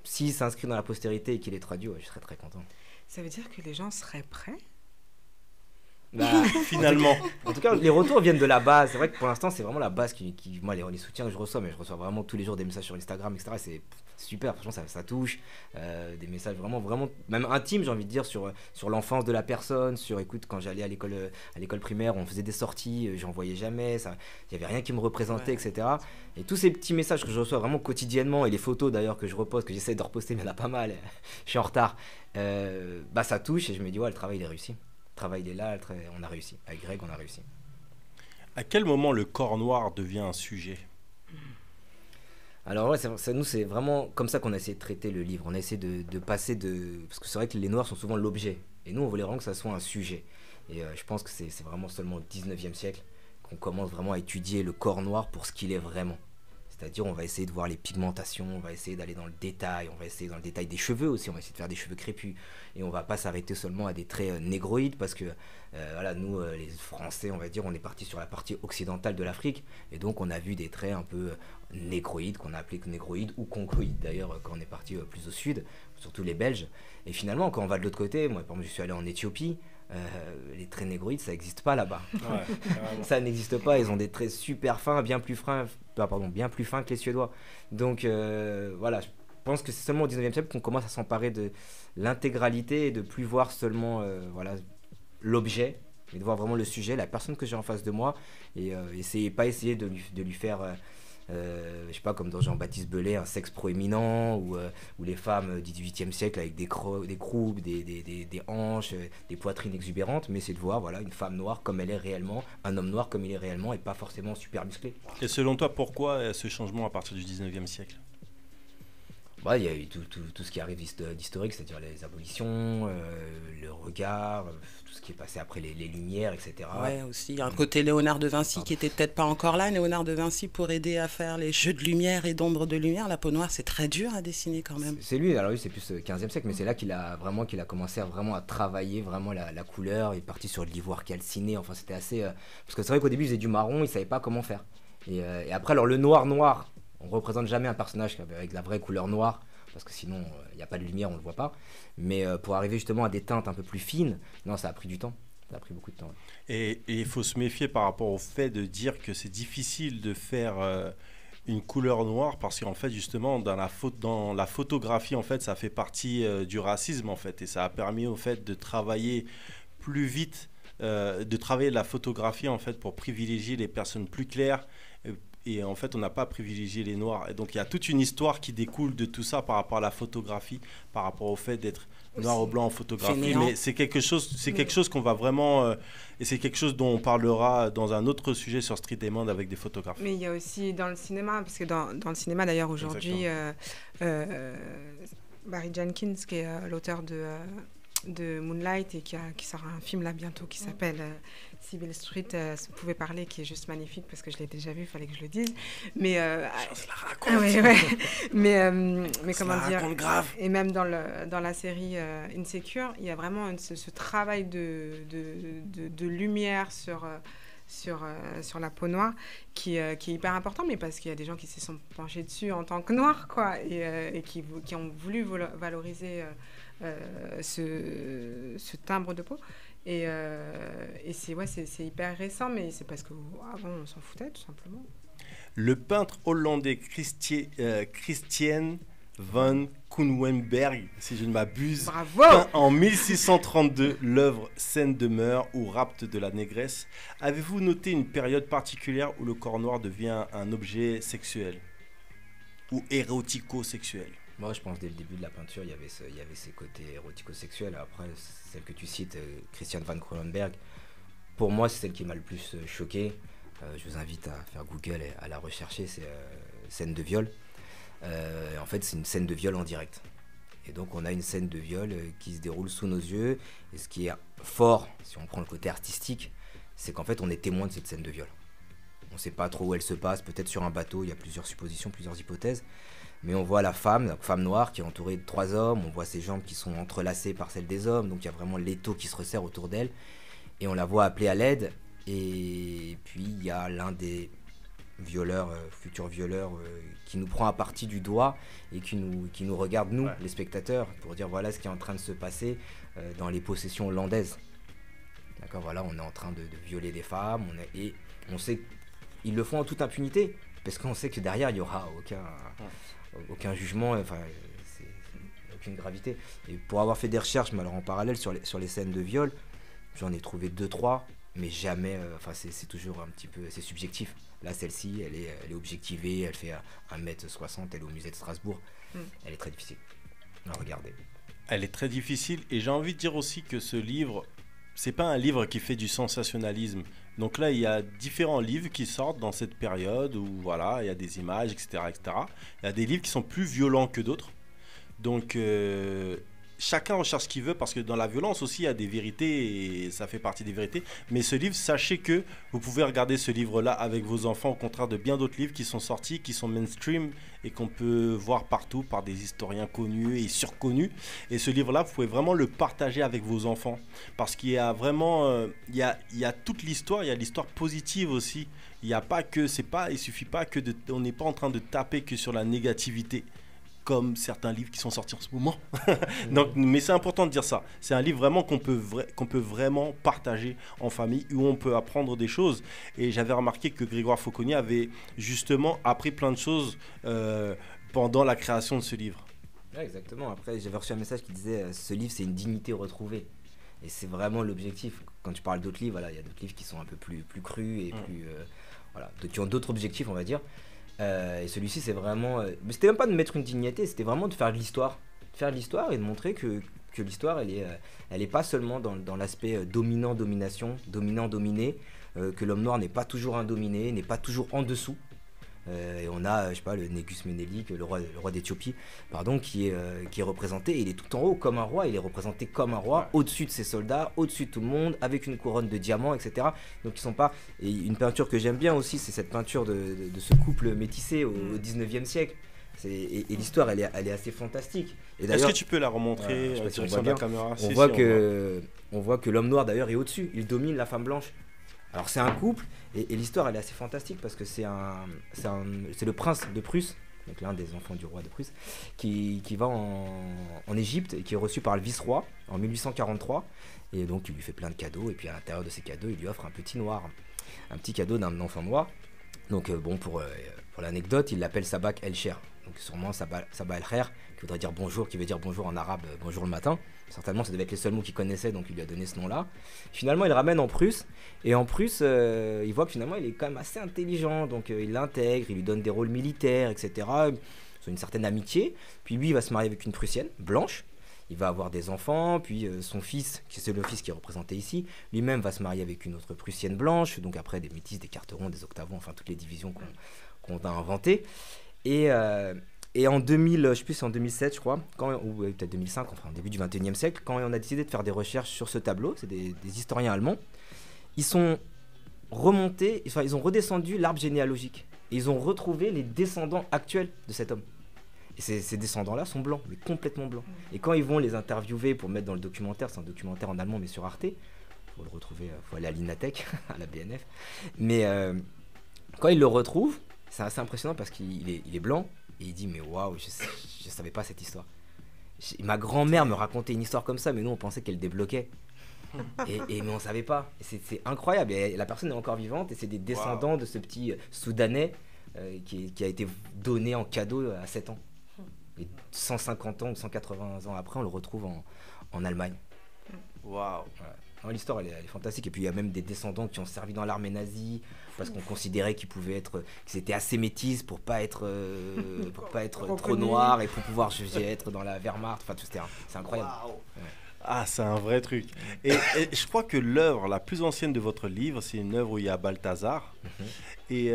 s'il s'inscrit dans la postérité et qu'il est traduit, je serais très content. Ça veut dire que les gens seraient prêts? Finalement. En tout cas, les retours viennent de la base. C'est vrai que pour l'instant, c'est vraiment la base moi, les soutiens que je reçois, mais je reçois vraiment tous les jours des messages sur Instagram, etc. C'est super, franchement, ça touche. Des messages vraiment, même intimes, j'ai envie de dire, sur l'enfance de la personne, écoute, quand j'allais à l'école primaire, on faisait des sorties, j'en voyais jamais, il n'y avait rien qui me représentait, etc. Et tous ces petits messages que je reçois vraiment quotidiennement, et les photos d'ailleurs que je reposte, que j'essaie de reposter, mais il y en a pas mal, je suis en retard, ça touche, et je me dis, ouais, le travail, il est réussi. Le travail, il est là, on a réussi. Avec Greg, on a réussi. À quel moment le corps noir devient un sujet? Alors, nous, c'est vraiment comme ça qu'on a essayé de traiter le livre. On a essayé de passer de... Parce que c'est vrai que les noirs sont souvent l'objet. Et nous, on voulait vraiment que ça soit un sujet. Et je pense que c'est vraiment seulement au 19e siècle qu'on commence vraiment à étudier le corps noir pour ce qu'il est vraiment. C'est-à-dire, on va essayer de voir les pigmentations, on va essayer d'aller dans le détail, on va essayer dans le détail des cheveux aussi, on va essayer de faire des cheveux crépus. Et on va pas s'arrêter seulement à des traits négroïdes parce que, nous, les Français, on va dire, on est parti sur la partie occidentale de l'Afrique. Et donc, on a vu des traits un peu négroïdes, qu'on a appelé négroïdes ou conchoïdes d'ailleurs, quand on est parti plus au sud, surtout les Belges. Et finalement, quand on va de l'autre côté, moi, par exemple, je suis allé en Éthiopie, Les traits négroïdes, ça n'existe pas là-bas. Ouais, ça n'existe pas. Ils ont des traits super fins, bien plus fins que les Suédois. Donc voilà, je pense que c'est seulement au 19e siècle qu'on commence à s'emparer de l'intégralité et de plus voir seulement l'objet, mais de voir vraiment le sujet, la personne que j'ai en face de moi, et essayer de lui faire... je sais pas, comme dans Jean-Baptiste Belay, un sexe proéminent, ou les femmes du XVIIIe siècle avec des croupes, des hanches, des poitrines exubérantes, mais c'est de voir une femme noire comme elle est réellement, un homme noir comme il est réellement, et pas forcément super musclé. Et selon toi, pourquoi ce changement à partir du 19e siècle ? Il y a eu tout ce qui arrive d'historique, c'est-à-dire les abolitions, le regard, tout ce qui est passé après les Lumières, etc. Ouais, aussi un côté Léonard de Vinci qui était peut-être pas encore là. Léonard de Vinci pour aider à faire les jeux de lumière et d'ombre de lumière. La peau noire, c'est très dur à dessiner quand même. C'est lui, alors lui c'est plus 15e siècle, mais c'est là qu'il a commencé à travailler vraiment la couleur. Il est parti sur de l'ivoire calciné, enfin c'était assez... parce que c'est vrai qu'au début il faisait du marron, il savait pas comment faire. Et après, alors le noir, on représente jamais un personnage avec la vraie couleur noire, parce que sinon il n'y a pas de lumière, on le voit pas. Mais pour arriver justement à des teintes un peu plus fines, non, ça a pris du temps. Ça a pris beaucoup de temps. Ouais. Et il faut se méfier par rapport au fait de dire que c'est difficile de faire une couleur noire, parce qu'en fait justement dans la photographie en fait ça fait partie du racisme en fait, et ça a permis au fait de travailler plus vite, de travailler la photographie en fait pour privilégier les personnes plus claires. Et en fait, on n'a pas privilégié les noirs. Et donc, il y a toute une histoire qui découle de tout ça par rapport à la photographie, par rapport au fait d'être noir ou blanc en photographie. Mais c'est quelque chose qu'on va vraiment... et c'est quelque chose dont on parlera dans un autre sujet sur Street Diamond avec des photographes. Mais il y a aussi dans le cinéma, parce que dans le cinéma, d'ailleurs, aujourd'hui, Barry Jenkins, qui est l'auteur de Moonlight et qui sort un film là bientôt qui s'appelle Sybil Street, vous pouvez parler, qui est juste magnifique parce que je l'ai déjà vu, il fallait que je le dise. Mais je la raconte. Mais comment dire, grave. Et même dans la série Insecure, il y a vraiment ce travail de lumière sur la peau noire qui est hyper important, mais parce qu'il y a des gens qui se sont penchés dessus en tant que noirs, quoi, et qui ont voulu valoriser ce timbre de peau. Et c'est hyper récent, mais c'est parce qu'avant on s'en foutait tout simplement. Le peintre hollandais Christian van Koenenberg, si je ne m'abuse, peint en 1632 l'œuvre Scène de mœurs ou Rapt de la négresse. Avez-vous noté une période particulière où le corps noir devient un objet sexuel ou érotico-sexuel ? Moi, je pense dès le début de la peinture, il y avait ces côtés érotico-sexuels. Après, celle que tu cites, Christian van Koenenberg, pour moi, c'est celle qui m'a le plus choqué. Je vous invite à faire Google et à la rechercher. C'est scène de viol. En fait, c'est une scène de viol en direct. Et donc, on a une scène de viol qui se déroule sous nos yeux. Et ce qui est fort, si on prend le côté artistique, c'est qu'en fait, on est témoin de cette scène de viol. On ne sait pas trop où elle se passe. Peut-être sur un bateau, il y a plusieurs suppositions, plusieurs hypothèses. Mais on voit la femme noire qui est entourée de 3 hommes, on voit ses jambes qui sont entrelacées par celles des hommes, donc il y a vraiment l'étau qui se resserre autour d'elle, et on la voit appeler à l'aide, et puis il y a l'un des violeurs, futurs violeurs, qui nous prend à partie du doigt, et qui nous regarde, nous, les spectateurs, pour dire voilà ce qui est en train de se passer dans les possessions hollandaises. D'accord, voilà, on est en train de violer des femmes, et on sait qu'ils le font en toute impunité, parce qu'on sait que derrière il n'y aura aucun jugement, enfin, aucune gravité. Et pour avoir fait des recherches, mais alors en parallèle sur les scènes de viol, j'en ai trouvé 2-3, mais jamais, c'est toujours un petit peu, c'est subjectif. Là, celle-ci, elle est objectivée, elle fait 1m60, elle est au musée de Strasbourg. Elle est très difficile à regarder. Elle est très difficile, et j'ai envie de dire aussi que ce livre, c'est pas un livre qui fait du sensationnalisme. Donc là, il y a différents livres qui sortent dans cette période où voilà, il y a des images, etc., etc. Il y a des livres qui sont plus violents que d'autres. Donc chacun recherche ce qu'il veut, parce que dans la violence aussi, il y a des vérités et ça fait partie des vérités. Mais ce livre, sachez que vous pouvez regarder ce livre-là avec vos enfants, au contraire de bien d'autres livres qui sont sortis, qui sont mainstream et qu'on peut voir partout par des historiens connus et surconnus. Et ce livre-là, vous pouvez vraiment le partager avec vos enfants, parce qu'il y a vraiment, il y a toute l'histoire, il y a l'histoire positive aussi. Il suffit pas que on n'est pas en train de taper que sur la négativité. comme certains livres qui sont sortis en ce moment. Donc, mais c'est important de dire ça. C'est un livre vraiment qu'on peut vraiment partager en famille, où on peut apprendre des choses. Et j'avais remarqué que Grégoire Fauconnier avait justement appris plein de choses pendant la création de ce livre. Ouais, exactement. Après, j'avais reçu un message qui disait ce livre, c'est une dignité retrouvée. Et c'est vraiment l'objectif. Quand tu parles d'autres livres, voilà, il y a d'autres livres qui sont un peu plus crus et plus, voilà, qui ont d'autres objectifs, on va dire. Et celui-ci, c'est vraiment... mais c'était même pas de mettre une dignité, c'était vraiment de faire de l'histoire. De faire de l'histoire et de montrer que l'histoire, elle est pas seulement dans l'aspect dominant-domination, dominant-dominé, que l'homme noir n'est pas toujours un dominé, n'est pas toujours en dessous. Et on a, je sais pas, le Négus Ménélique, le roi d'Éthiopie, pardon, qui est représenté. Il est tout en haut comme un roi, il est représenté comme un roi, au-dessus de ses soldats, au-dessus de tout le monde, avec une couronne de diamants, etc. Donc ils sont pas... Et une peinture que j'aime bien aussi, c'est cette peinture de ce couple métissé au 19e siècle. Et l'histoire, elle est assez fantastique. Est-ce que tu peux la remontrer direction de la caméra? On voit que l'homme noir, d'ailleurs, est au-dessus. Il domine la femme blanche. Alors c'est un couple, et l'histoire, elle est assez fantastique, parce que c'est le prince de Prusse, donc l'un des enfants du roi de Prusse, qui va en Égypte, et qui est reçu par le vice-roi en 1843. Et donc il lui fait plein de cadeaux, et puis à l'intérieur de ces cadeaux, il lui offre un petit cadeau d'un enfant noir. Donc bon, pour l'anecdote, il l'appelle Sabak El-Sher. Donc sûrement Sabah El-Khair, qui voudrait dire bonjour, qui veut dire bonjour en arabe, bonjour le matin. Certainement, ça devait être les seuls mots qu'il connaissait, donc il lui a donné ce nom-là. Finalement, il le ramène en Prusse, et en Prusse, il voit que finalement, il est quand même assez intelligent, donc il l'intègre, il lui donne des rôles militaires, etc. C'est une certaine amitié. Puis lui, il va se marier avec une Prussienne, blanche. Il va avoir des enfants, puis son fils, c'est le fils qui est représenté ici, lui-même va se marier avec une autre Prussienne blanche, donc après des métis, des carterons, des octavons, enfin toutes les divisions qu'on a inventées. Et en 2000, je sais plus, c'est en 2007, je crois, ou peut-être 2005, enfin au début du 21e siècle, quand on a décidé de faire des recherches sur ce tableau, c'est des historiens allemands, ils ont redescendu l'arbre généalogique. Et ils ont retrouvé les descendants actuels de cet homme. Et ces descendants-là sont blancs, mais complètement blancs. Et quand ils vont les interviewer pour mettre dans le documentaire, c'est un documentaire en allemand, mais sur Arte, faut le retrouver, faut aller à l'Inatech, à la BNF. Mais quand ils le retrouvent, c'est assez impressionnant parce qu'il est blanc. Et il dit mais waouh, je savais pas cette histoire. Ma grand-mère me racontait une histoire comme ça, mais nous on pensait qu'elle débloquait. Mais on savait pas. C'est incroyable. Et la personne est encore vivante et c'est des descendants de ce petit Soudanais qui a été donné en cadeau à 7 ans. Et 150 ans ou 180 ans après, on le retrouve en Allemagne. Waouh. Voilà. L'histoire elle est fantastique. Et puis il y a même des descendants qui ont servi dans l'armée nazie parce qu'on considérait qu'ils étaient assez métis pour pas être trop noirs et pour pouvoir être dans la Wehrmacht. Enfin, c'est incroyable. Wow. Ouais. Ah, c'est un vrai truc. Et je crois que l'œuvre la plus ancienne de votre livre, c'est une œuvre où il y a Balthazar. Et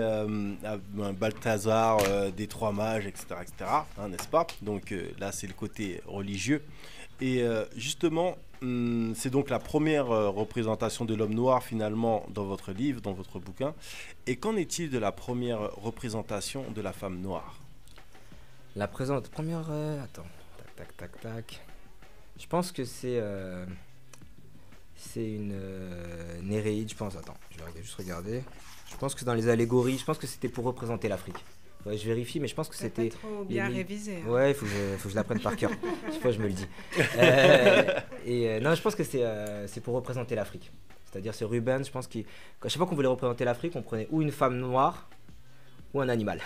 Balthazar, des trois mages, etc. Hein, n'est-ce pas? Donc là, c'est le côté religieux. Et justement, c'est donc la première représentation de l'homme noir finalement dans votre livre, dans votre bouquin. Et qu'en est-il de la première représentation de la femme noire? La première... attends, tac. Je pense que c'est une Néréide, je pense. Attends, je vais juste regarder. Je pense que dans les allégories, je pense que c'était pour représenter l'Afrique. Ouais, je vérifie, mais je pense que c'était... Pas trop bien révisé. Hein. Ouais, il faut que je l'apprenne par cœur. Chaque fois, je me le dis. Non, je pense que c'est pour représenter l'Afrique. C'est-à-dire, c'est Rubens, je pense qu'à chaque fois qu'on voulait représenter l'Afrique, on prenait ou une femme noire ou un animal.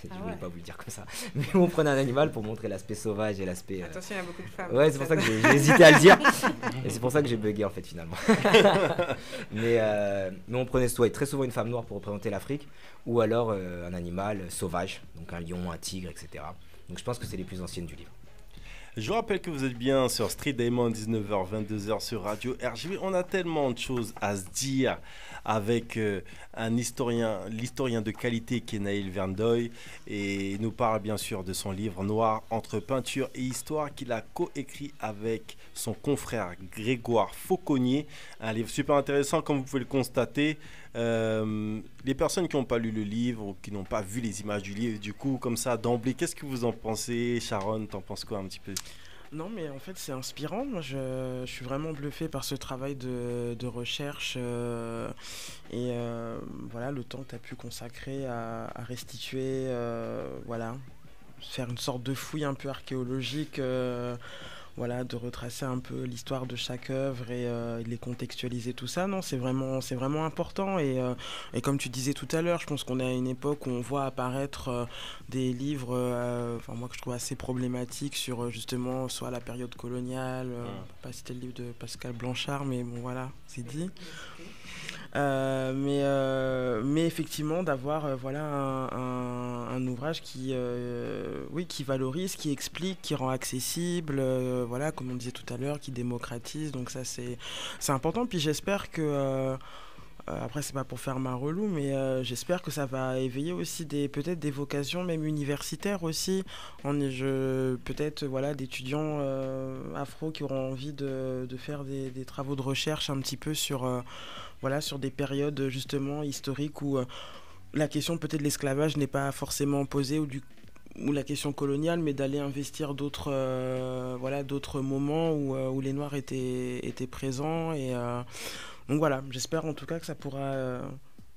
Je voulais pas vous le dire comme ça. Mais on prenait un animal pour montrer l'aspect sauvage et l'aspect... Attention, il y a beaucoup de femmes. Ouais, c'est pour ça que j'ai hésité à le dire. Et c'est pour ça que j'ai bugué en fait finalement. mais on prenait très souvent une femme noire pour représenter l'Afrique. Ou alors un animal sauvage. Donc un lion, un tigre, etc. Donc je pense que c'est les plus anciennes du livre. Je vous rappelle que vous êtes bien sur Street Diamond, 19h, 22h sur Radio RGB. On a tellement de choses à se dire avec l'historien de qualité qui est Naïl Verndoy. Et il nous parle bien sûr de son livre Noir entre peinture et histoire qu'il a coécrit avec son confrère Grégoire Fauconnier. Un livre super intéressant comme vous pouvez le constater. Les personnes qui n'ont pas lu le livre ou qui n'ont pas vu les images du livre, du coup, comme ça, d'emblée, qu'est-ce que vous en pensez? Sharon, t'en penses quoi un petit peu? Non, mais en fait, c'est inspirant. Moi, je suis vraiment bluffé par ce travail de recherche et voilà, le temps que tu as pu consacrer à restituer voilà, faire une sorte de fouille un peu archéologique, voilà, de retracer un peu l'histoire de chaque œuvre et de les contextualiser, tout ça. Non, c'est vraiment important. Et comme tu disais tout à l'heure, je pense qu'on est à une époque où on voit apparaître des livres, moi que je trouve assez problématiques sur justement soit la période coloniale, pas citer le livre de Pascal Blanchard, mais bon voilà, c'est dit. Mais effectivement d'avoir voilà un ouvrage qui valorise, qui explique, qui rend accessible, voilà, comme on disait tout à l'heure, qui démocratise. Donc ça c'est important. Puis j'espère que après c'est pas pour faire ma relou, mais j'espère que ça va éveiller aussi peut-être des vocations même universitaires aussi, peut-être voilà d'étudiants afro qui auront envie de faire des travaux de recherche un petit peu sur sur des périodes justement historiques où la question peut-être de l'esclavage n'est pas forcément posée ou la question coloniale, mais d'aller investir d'autres moments où les Noirs étaient présents. Et donc voilà, j'espère en tout cas que ça pourra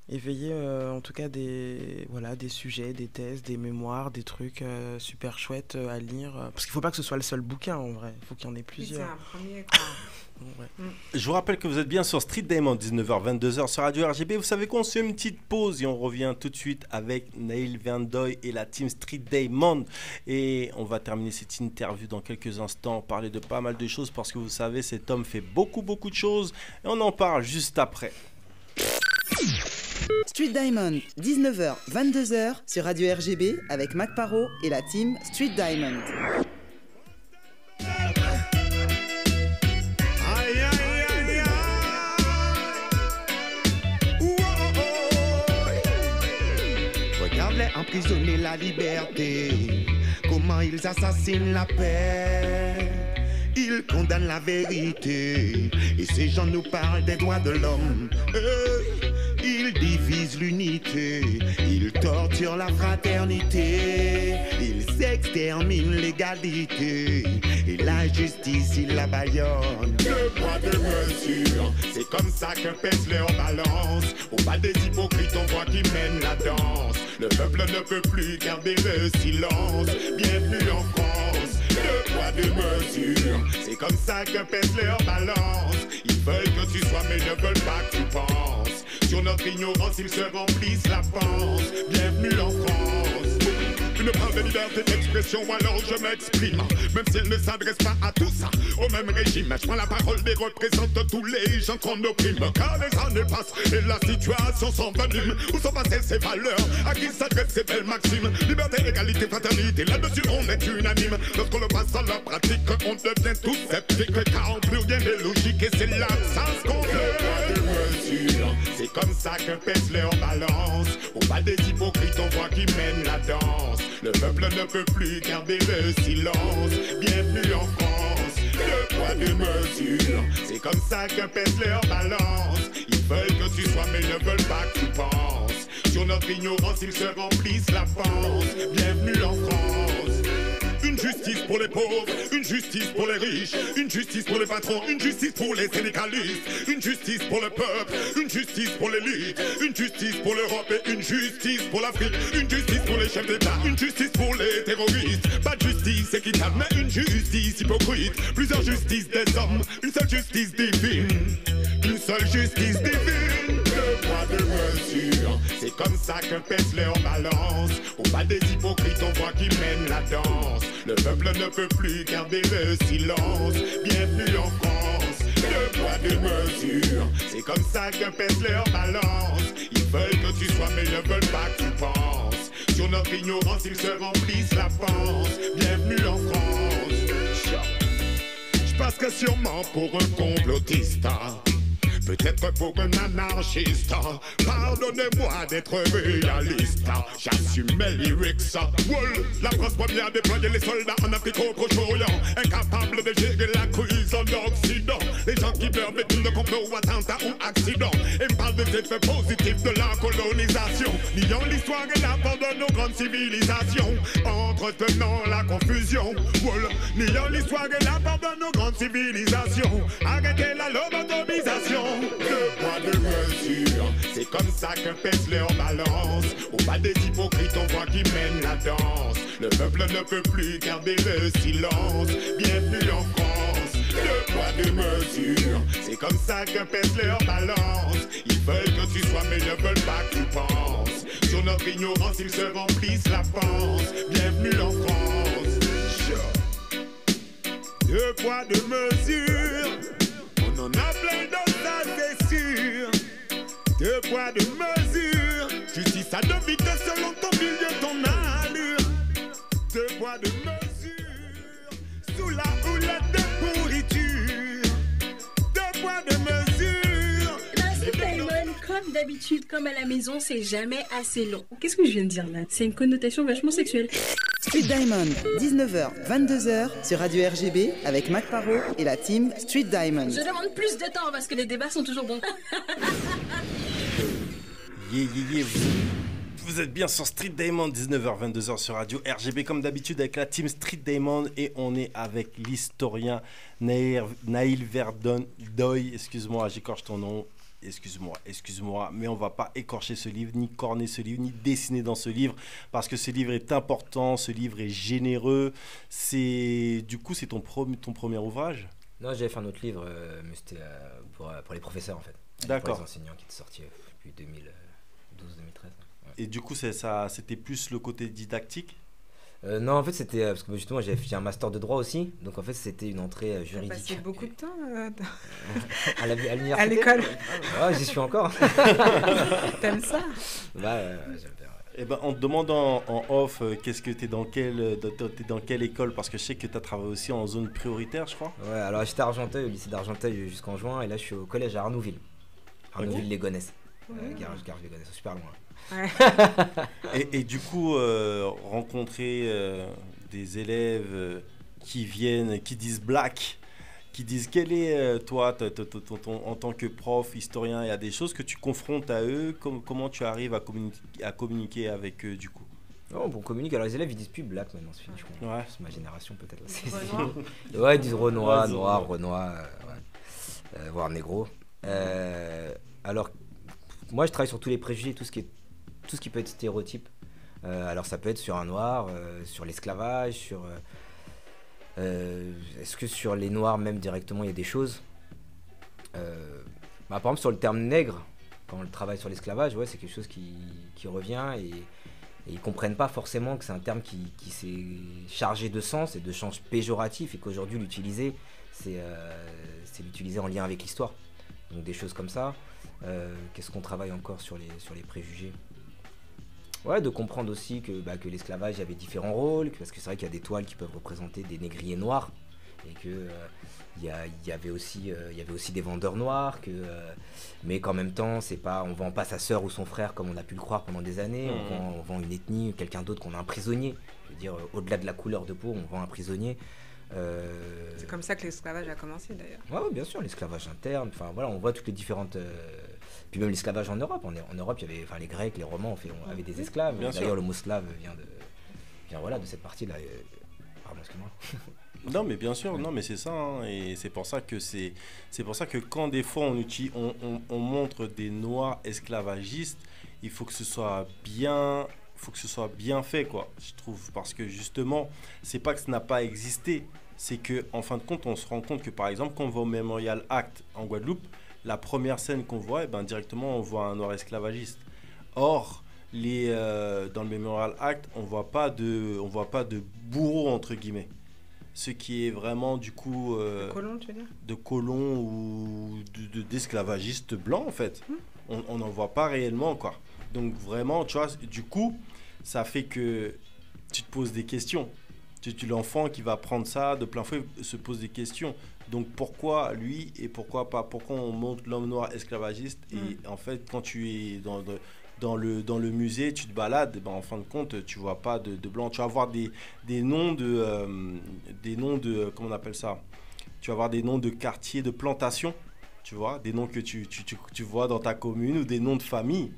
éveiller en tout cas des sujets, des thèses, des mémoires, des trucs super chouettes à lire. Parce qu'il ne faut pas que ce soit le seul bouquin en vrai, il faut qu'il y en ait plusieurs. C'est un premier quoi. Ouais. Je vous rappelle que vous êtes bien sur Street Diamond, 19h-22h sur Radio RGB. Vous savez quoi, on se fait une petite pause et on revient tout de suite avec Naïl Vandoy et la team Street Diamond. Et on va terminer cette interview dans quelques instants, parler de pas mal de choses parce que vous savez, cet homme fait beaucoup de choses et on en parle juste après. Street Diamond, 19h-22h sur Radio RGB avec Mac Parot et la team Street Diamond. Emprisonner la liberté, comment ils assassinent la paix, ils condamnent la vérité, et ces gens nous parlent des droits de l'homme. Ils divisent l'unité, ils torturent la fraternité, ils exterminent l'égalité, et la justice ils la bâillonnent. Le poids de mesure, c'est comme ça que pèse leur balance. Au bal des hypocrites on voit qui mènent la danse. Le peuple ne peut plus garder le silence. Bienvenue en France. Le poids de mesure, c'est comme ça que pèse leur balance. Ils veulent que tu sois mais ne veulent pas que tu penses. Sur notre ignorance ils se remplissent la panse. Bienvenue en France. Une part de liberté d'expression, alors je m'exprime. Même si elle ne s'adresse pas à tous, au même régime. Je prends la parole des représentants tous les gens qu'on opprime. Car les années passent et la situation s'envenime. Où sont passées ces valeurs? À qui s'adressent ces belles maximes? Liberté, égalité, fraternité, là-dessus on est unanime. Lorsqu'on le passe à la pratique, on devient tous sceptiques. Car plus rien n'est logique et c'est là que ça se complète. C'est comme ça que pèse leur balance. Au bal des hypocrites on voit qui mènent la danse. Le peuple ne peut plus garder le silence. Bienvenue en France. Le poids de mesure, c'est comme ça que pèse leur balance. Ils veulent que tu sois mais ne veulent pas que tu penses. Sur notre ignorance ils se remplissent la panse. Bienvenue en France. Une justice pour les pauvres, une justice pour les riches, une justice pour les patrons, une justice pour les syndicalistes, une justice pour le peuple, une justice pour l'élite, une justice pour l'Europe et une justice pour l'Afrique, une justice pour les chefs d'État, une justice pour les terroristes. Pas de justice équitable, mais une justice hypocrite. Plusieurs justices des hommes, une seule justice divine, une seule justice divine. Le poids de mesure, c'est comme ça que pèse leur balance. Au bal des hypocrites on voit qui mènent la danse. Le peuple ne peut plus garder le silence. Bienvenue en France. Le poids de mesure, c'est comme ça que pèse leur balance. Ils veulent que tu sois mais ne veulent pas que tu penses. Sur notre ignorance ils se remplissent la panse. Bienvenue en France. Je passe que sûrement pour un complotiste, peut-être pour un anarchiste. Pardonnez-moi d'être réaliste. J'assume mes lyrics. La France première déployer les soldats en Afrique au Proche-Orient, incapable de gérer la crise en Occident. Les gens qui meurent victimes de complot ou attentat ou accident. Et me parlent de effets positifs de la colonisation, niant l'histoire et l'apport de nos grandes civilisations, entretenant la confusion, voilà, niant l'histoire et l'apport de nos grandes civilisations, arrêtez la lobotomisation. Deux poids, deux mesures, c'est comme ça que pèse leur balance. Au pas des hypocrites, on voit qui mènent la danse. Le peuple ne peut plus garder le silence. Bienvenue en France. Deux poids, deux mesures, c'est comme ça que pèse leur balance. Ils veulent que tu sois mais ne veulent pas que tu penses. Sur notre ignorance, ils se remplissent la panse. Bienvenue en France. Deux poids, deux mesures, on en a plein d'autres, ça c'est sûr. Deux poids, deux mesures, justice à deux vitesses selon ton milieu, ton allure. Deux poids, deux mesures, sous la houlette de pourriture. Deux poids, deux mesures. Street Diamond, comme d'habitude, comme à la maison, c'est jamais assez long. Qu'est-ce que je viens de dire là? C'est une connotation vachement sexuelle. Street Diamond, 19h, 22h sur Radio RGB avec Mac Parot et la team Street Diamond. Je demande plus de temps parce que les débats sont toujours bons. Vous êtes bien sur Street Diamond, 19h, 22h sur Radio RGB, comme d'habitude avec la team Street Diamond, et on est avec l'historien Naïl Verdoy. Excuse-moi, j'écorche ton nom. Excuse-moi, mais on va pas écorcher ce livre, ni corner ce livre, ni dessiner dans ce livre, parce que ce livre est important, ce livre est généreux. Du coup, c'est ton premier ouvrage? Non, j'avais fait un autre livre, mais c'était pour les professeurs en fait. D'accord. Pour les enseignants qui étaient sortis depuis 2012-2013. Ouais. Et du coup, c'était plus le côté didactique? Non, en fait, c'était parce que justement, j'avais fait un master de droit aussi, donc en fait, c'était une entrée juridique. T'as passé beaucoup de temps à l'université. À l'école. Ouais, j'y suis encore. T'aimes ça? Bah, j'aime bien. Eh ben, on te demande en off, qu'est-ce que t'es dans quelle école? Parce que je sais que t'as travaillé aussi en zone prioritaire, je crois. Ouais, alors j'étais à Argenteuil, au lycée d'Argenteuil jusqu'en juin, et là, je suis au collège à Arnouville. Arnouville-les-Gonesse. Garges-les-Gonesse, c'est super loin. Ouais. et du coup, rencontrer des élèves qui disent black, qui disent quel est toi, en tant que prof, historien, il y a des choses que tu confrontes à eux, comment tu arrives à communiquer avec eux du coup? Non, on communique, alors les élèves ils disent plus black maintenant, c'est fini, je crois. Ouais. C'est ma génération peut-être. Ouais, ils disent Renoir, noir, voire négro. Alors, moi je travaille sur tous les préjugés, tout ce qui peut être stéréotype. Alors ça peut être sur un noir, sur l'esclavage, sur... est-ce que sur les noirs même directement il y a des choses par exemple sur le terme nègre, quand on travaille sur l'esclavage, ouais, c'est quelque chose qui revient et ils comprennent pas forcément que c'est un terme qui s'est chargé de sens et de sens péjoratif et qu'aujourd'hui l'utiliser c'est l'utiliser en lien avec l'histoire. Donc des choses comme ça. Qu'est-ce qu'on travaille encore sur les préjugés? Ouais, de comprendre aussi que l'esclavage avait différents rôles, parce que c'est vrai qu'il y a des toiles qui peuvent représenter des négriers noirs et que il y avait aussi des vendeurs noirs, mais qu'en même temps on vend pas sa sœur ou son frère comme on a pu le croire pendant des années. On vend une ethnie, quelqu'un d'autre, qu'on a un prisonnier. Je veux dire, au-delà de la couleur de peau, on vend un prisonnier. C'est comme ça que l'esclavage a commencé d'ailleurs. Ouais, bien sûr, l'esclavage interne. Enfin voilà, on voit toutes les différentes. Puis même l'esclavage en Europe. En Europe, il y avait les Grecs, les Romains avaient des esclaves. D'ailleurs, le mot slave vient de cette partie-là. Pardon, excuse-moi. Non, mais bien sûr, non, mais c'est ça, hein, et c'est pour ça que quand des fois on montre des noirs esclavagistes, il faut que ce soit bien fait, quoi, je trouve, parce que justement, c'est pas que ça n'a pas existé, c'est que en fin de compte, on se rend compte que par exemple, quand on va au Memorial Act en Guadeloupe, la première scène qu'on voit, directement on voit un noir esclavagiste. Or, dans le Memorial Act, on voit pas de bourreau entre guillemets. Ce qui est vraiment du coup de colons, tu veux dire ? De colons ou d'esclavagistes blancs en fait. On n'en voit pas réellement, quoi. Donc vraiment, tu vois, du coup, ça fait que tu te poses des questions. L'enfant qui va prendre ça de plein fouet se pose des questions. Donc pourquoi lui et pourquoi pas? Pourquoi on montre l'homme noir esclavagiste et en fait quand tu es dans le musée, tu te balades, en fin de compte, tu vois pas de blanc. Tu vas avoir des noms de comment on appelle ça? Tu vas avoir des noms de quartiers, de plantations tu vois, des noms que tu vois dans ta commune ou des noms de famille.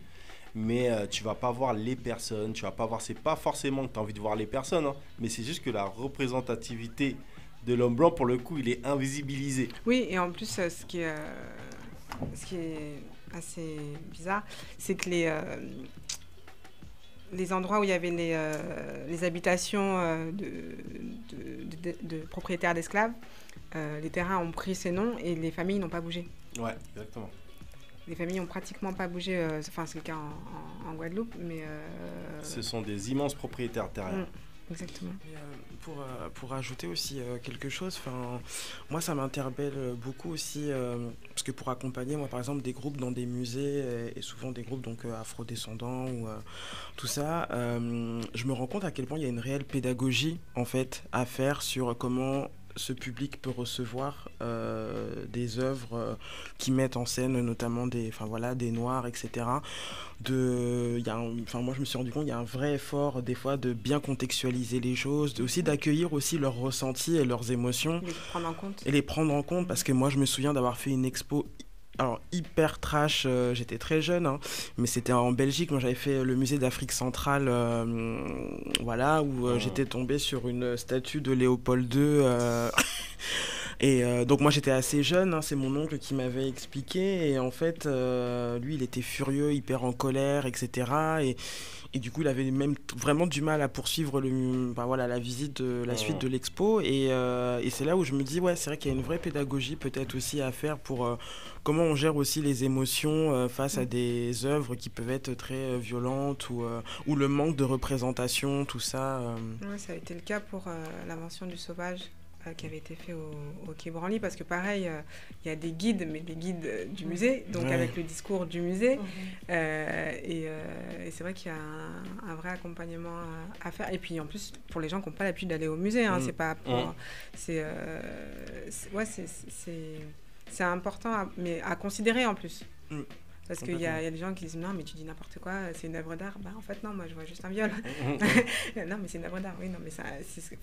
Mais tu vas pas voir les personnes, tu vas pas voir, c'est pas forcément que tu as envie de voir les personnes, hein, mais c'est juste que la représentativité de l'homme blanc, pour le coup, il est invisibilisé. Oui, et en plus, ce qui est assez bizarre, c'est que les endroits où il y avait les habitations de propriétaires d'esclaves, les terrains ont pris ces noms et les familles n'ont pas bougé. Ouais, exactement. Les familles n'ont pratiquement pas bougé, enfin c'est le cas en Guadeloupe, mais... Ce sont des immenses propriétaires terriens. Exactement. Et, pour ajouter aussi quelque chose, moi ça m'interpelle beaucoup aussi, parce que pour accompagner moi par exemple des groupes dans des musées, et souvent des groupes donc afrodescendants ou tout ça, je me rends compte à quel point il y a une réelle pédagogie en fait à faire sur comment ce public peut recevoir des œuvres qui mettent en scène notamment des noirs, etc. Moi je me suis rendu compte qu'il y a un vrai effort des fois de bien contextualiser les choses, aussi d'accueillir aussi leurs ressentis et leurs émotions. Les prendre en compte parce que moi je me souviens d'avoir fait une expo hyper trash, j'étais très jeune, hein, mais c'était en Belgique. Moi j'avais fait le musée d'Afrique centrale, où j'étais tombé sur une statue de Léopold II. Et donc moi j'étais assez jeune, hein, c'est mon oncle qui m'avait expliqué, et en fait lui il était furieux, hyper en colère, etc. Et du coup il avait même vraiment du mal à poursuivre la visite, la suite de l'expo, et c'est là où je me dis c'est vrai qu'il y a une vraie pédagogie peut-être aussi à faire pour comment on gère aussi les émotions face à des œuvres qui peuvent être très violentes ou le manque de représentation, tout ça. Ouais, ça a été le cas pour l'invention du sauvage qui avait été fait au Quai Branly, parce que pareil, il y a des guides, mais des guides du musée, donc avec le discours du musée. Et c'est vrai qu'il y a un vrai accompagnement à faire. Et puis en plus, pour les gens qui n'ont pas l'habitude d'aller au musée, hein, c'est pas pour... C'est important, mais à considérer en plus. Parce qu'il y a des gens qui disent non, mais tu dis n'importe quoi, c'est une œuvre d'art. En fait, non, moi je vois juste un viol. Non, mais c'est une œuvre d'art. Oui, non, mais ça, c'est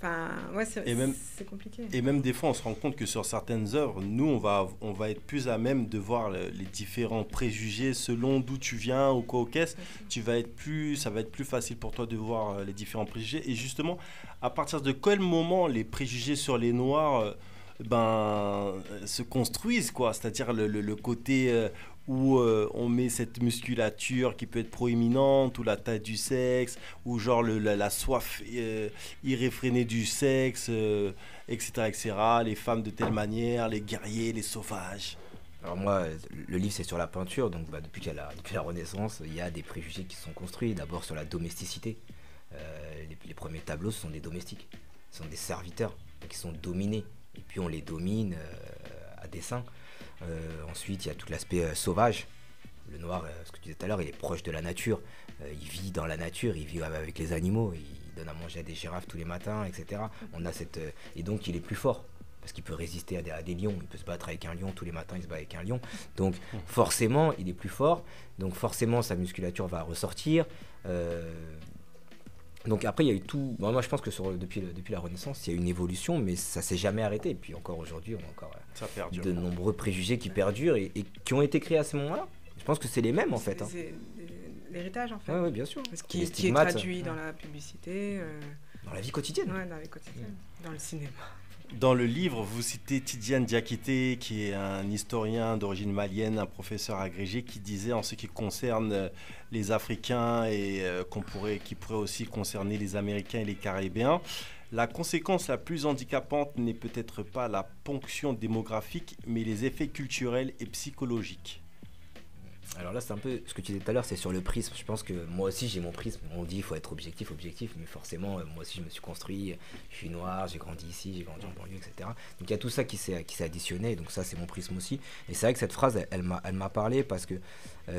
compliqué. Et même des fois, on se rend compte que sur certaines œuvres, nous, on va être plus à même de voir les différents préjugés selon d'où tu viens ou quoi au caisse. Ça va être plus facile pour toi de voir les différents préjugés. Et justement, à partir de quel moment les préjugés sur les Noirs se construisent, quoi. C'est-à-dire le côté où on met cette musculature qui peut être proéminente, ou la taille du sexe, ou genre la soif irréfrénée du sexe, etc., etc. Les femmes de telle manière, les guerriers, les sauvages. Alors moi, le livre c'est sur la peinture, donc depuis la Renaissance, il y a des préjugés qui sont construits. D'abord sur la domesticité. Les premiers tableaux, ce sont des domestiques, ce sont des serviteurs qui sont dominés. Et puis on les domine à dessein. Ensuite, il y a tout l'aspect sauvage. Le noir, ce que tu disais tout à l'heure, il est proche de la nature. Il vit dans la nature, il vit avec les animaux. Il donne à manger à des girafes tous les matins, etc. Et donc, il est plus fort. Parce qu'il peut résister à des lions. Il peut se battre avec un lion tous les matins, il se bat avec un lion. Donc, forcément, il est plus fort. Donc, forcément, sa musculature va ressortir. Donc après il y a eu tout. Moi je pense que depuis la Renaissance il y a eu une évolution, mais ça s'est jamais arrêté. Et puis encore aujourd'hui on a encore de nombreux préjugés qui perdurent et qui ont été créés à ce moment-là. Je pense que c'est les mêmes en fait. C'est l'héritage en fait. Oui, bien sûr. Ce qui est traduit dans la publicité. Dans la vie quotidienne. Ouais, dans la vie quotidienne. Dans le cinéma. Dans le livre, vous citez Tidiane Diakité, qui est un historien d'origine malienne, un professeur agrégé, qui disait en ce qui concerne les Africains et qui pourrait aussi concerner les Américains et les Caribéens, la conséquence la plus handicapante n'est peut-être pas la ponction démographique, mais les effets culturels et psychologiques. Alors là, c'est un peu ce que tu disais tout à l'heure, c'est sur le prisme. Je pense que moi aussi, j'ai mon prisme. On dit qu'il faut être objectif, mais forcément, moi aussi, je me suis construit. Je suis noir, j'ai grandi ici, j'ai grandi en banlieue, etc. Donc il y a tout ça qui s'est additionné. Donc ça, c'est mon prisme aussi. Et c'est vrai que cette phrase, elle m'a parlé parce que,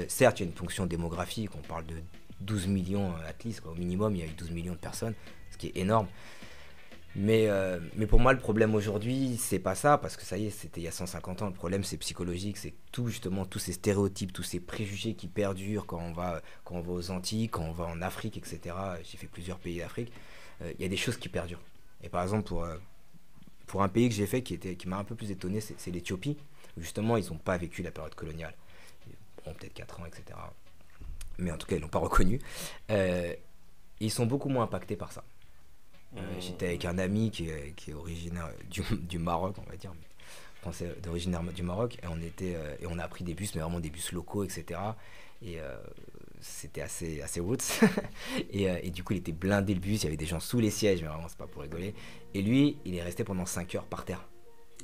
certes, il y a une fonction démographique. On parle de 12 millions at least, quoi. Au minimum, il y a eu 12 millions de personnes, ce qui est énorme. Mais pour moi, le problème aujourd'hui, c'est pas ça, parce que ça y est, c'était il y a 150 ans. Le problème, c'est psychologique, c'est tous ces stéréotypes, tous ces préjugés qui perdurent quand on va aux Antilles, quand on va en Afrique, etc. J'ai fait plusieurs pays d'Afrique. Il y a des choses qui perdurent. Et par exemple, pour un pays que j'ai fait qui m'a un peu plus étonné, c'est l'Éthiopie. Justement, ils n'ont pas vécu la période coloniale. Bon, peut-être 4 ans, etc. Mais en tout cas, ils ne l'ont pas reconnu. Ils sont beaucoup moins impactés par ça. J'étais avec un ami qui est originaire du Maroc, on va dire, français d'origine du Maroc, et on a pris des bus, mais vraiment des bus locaux, etc. Et c'était assez roots. et du coup, il était blindé le bus, il y avait des gens sous les sièges, mais vraiment, c'est pas pour rigoler. Et lui, il est resté pendant 5 heures par terre.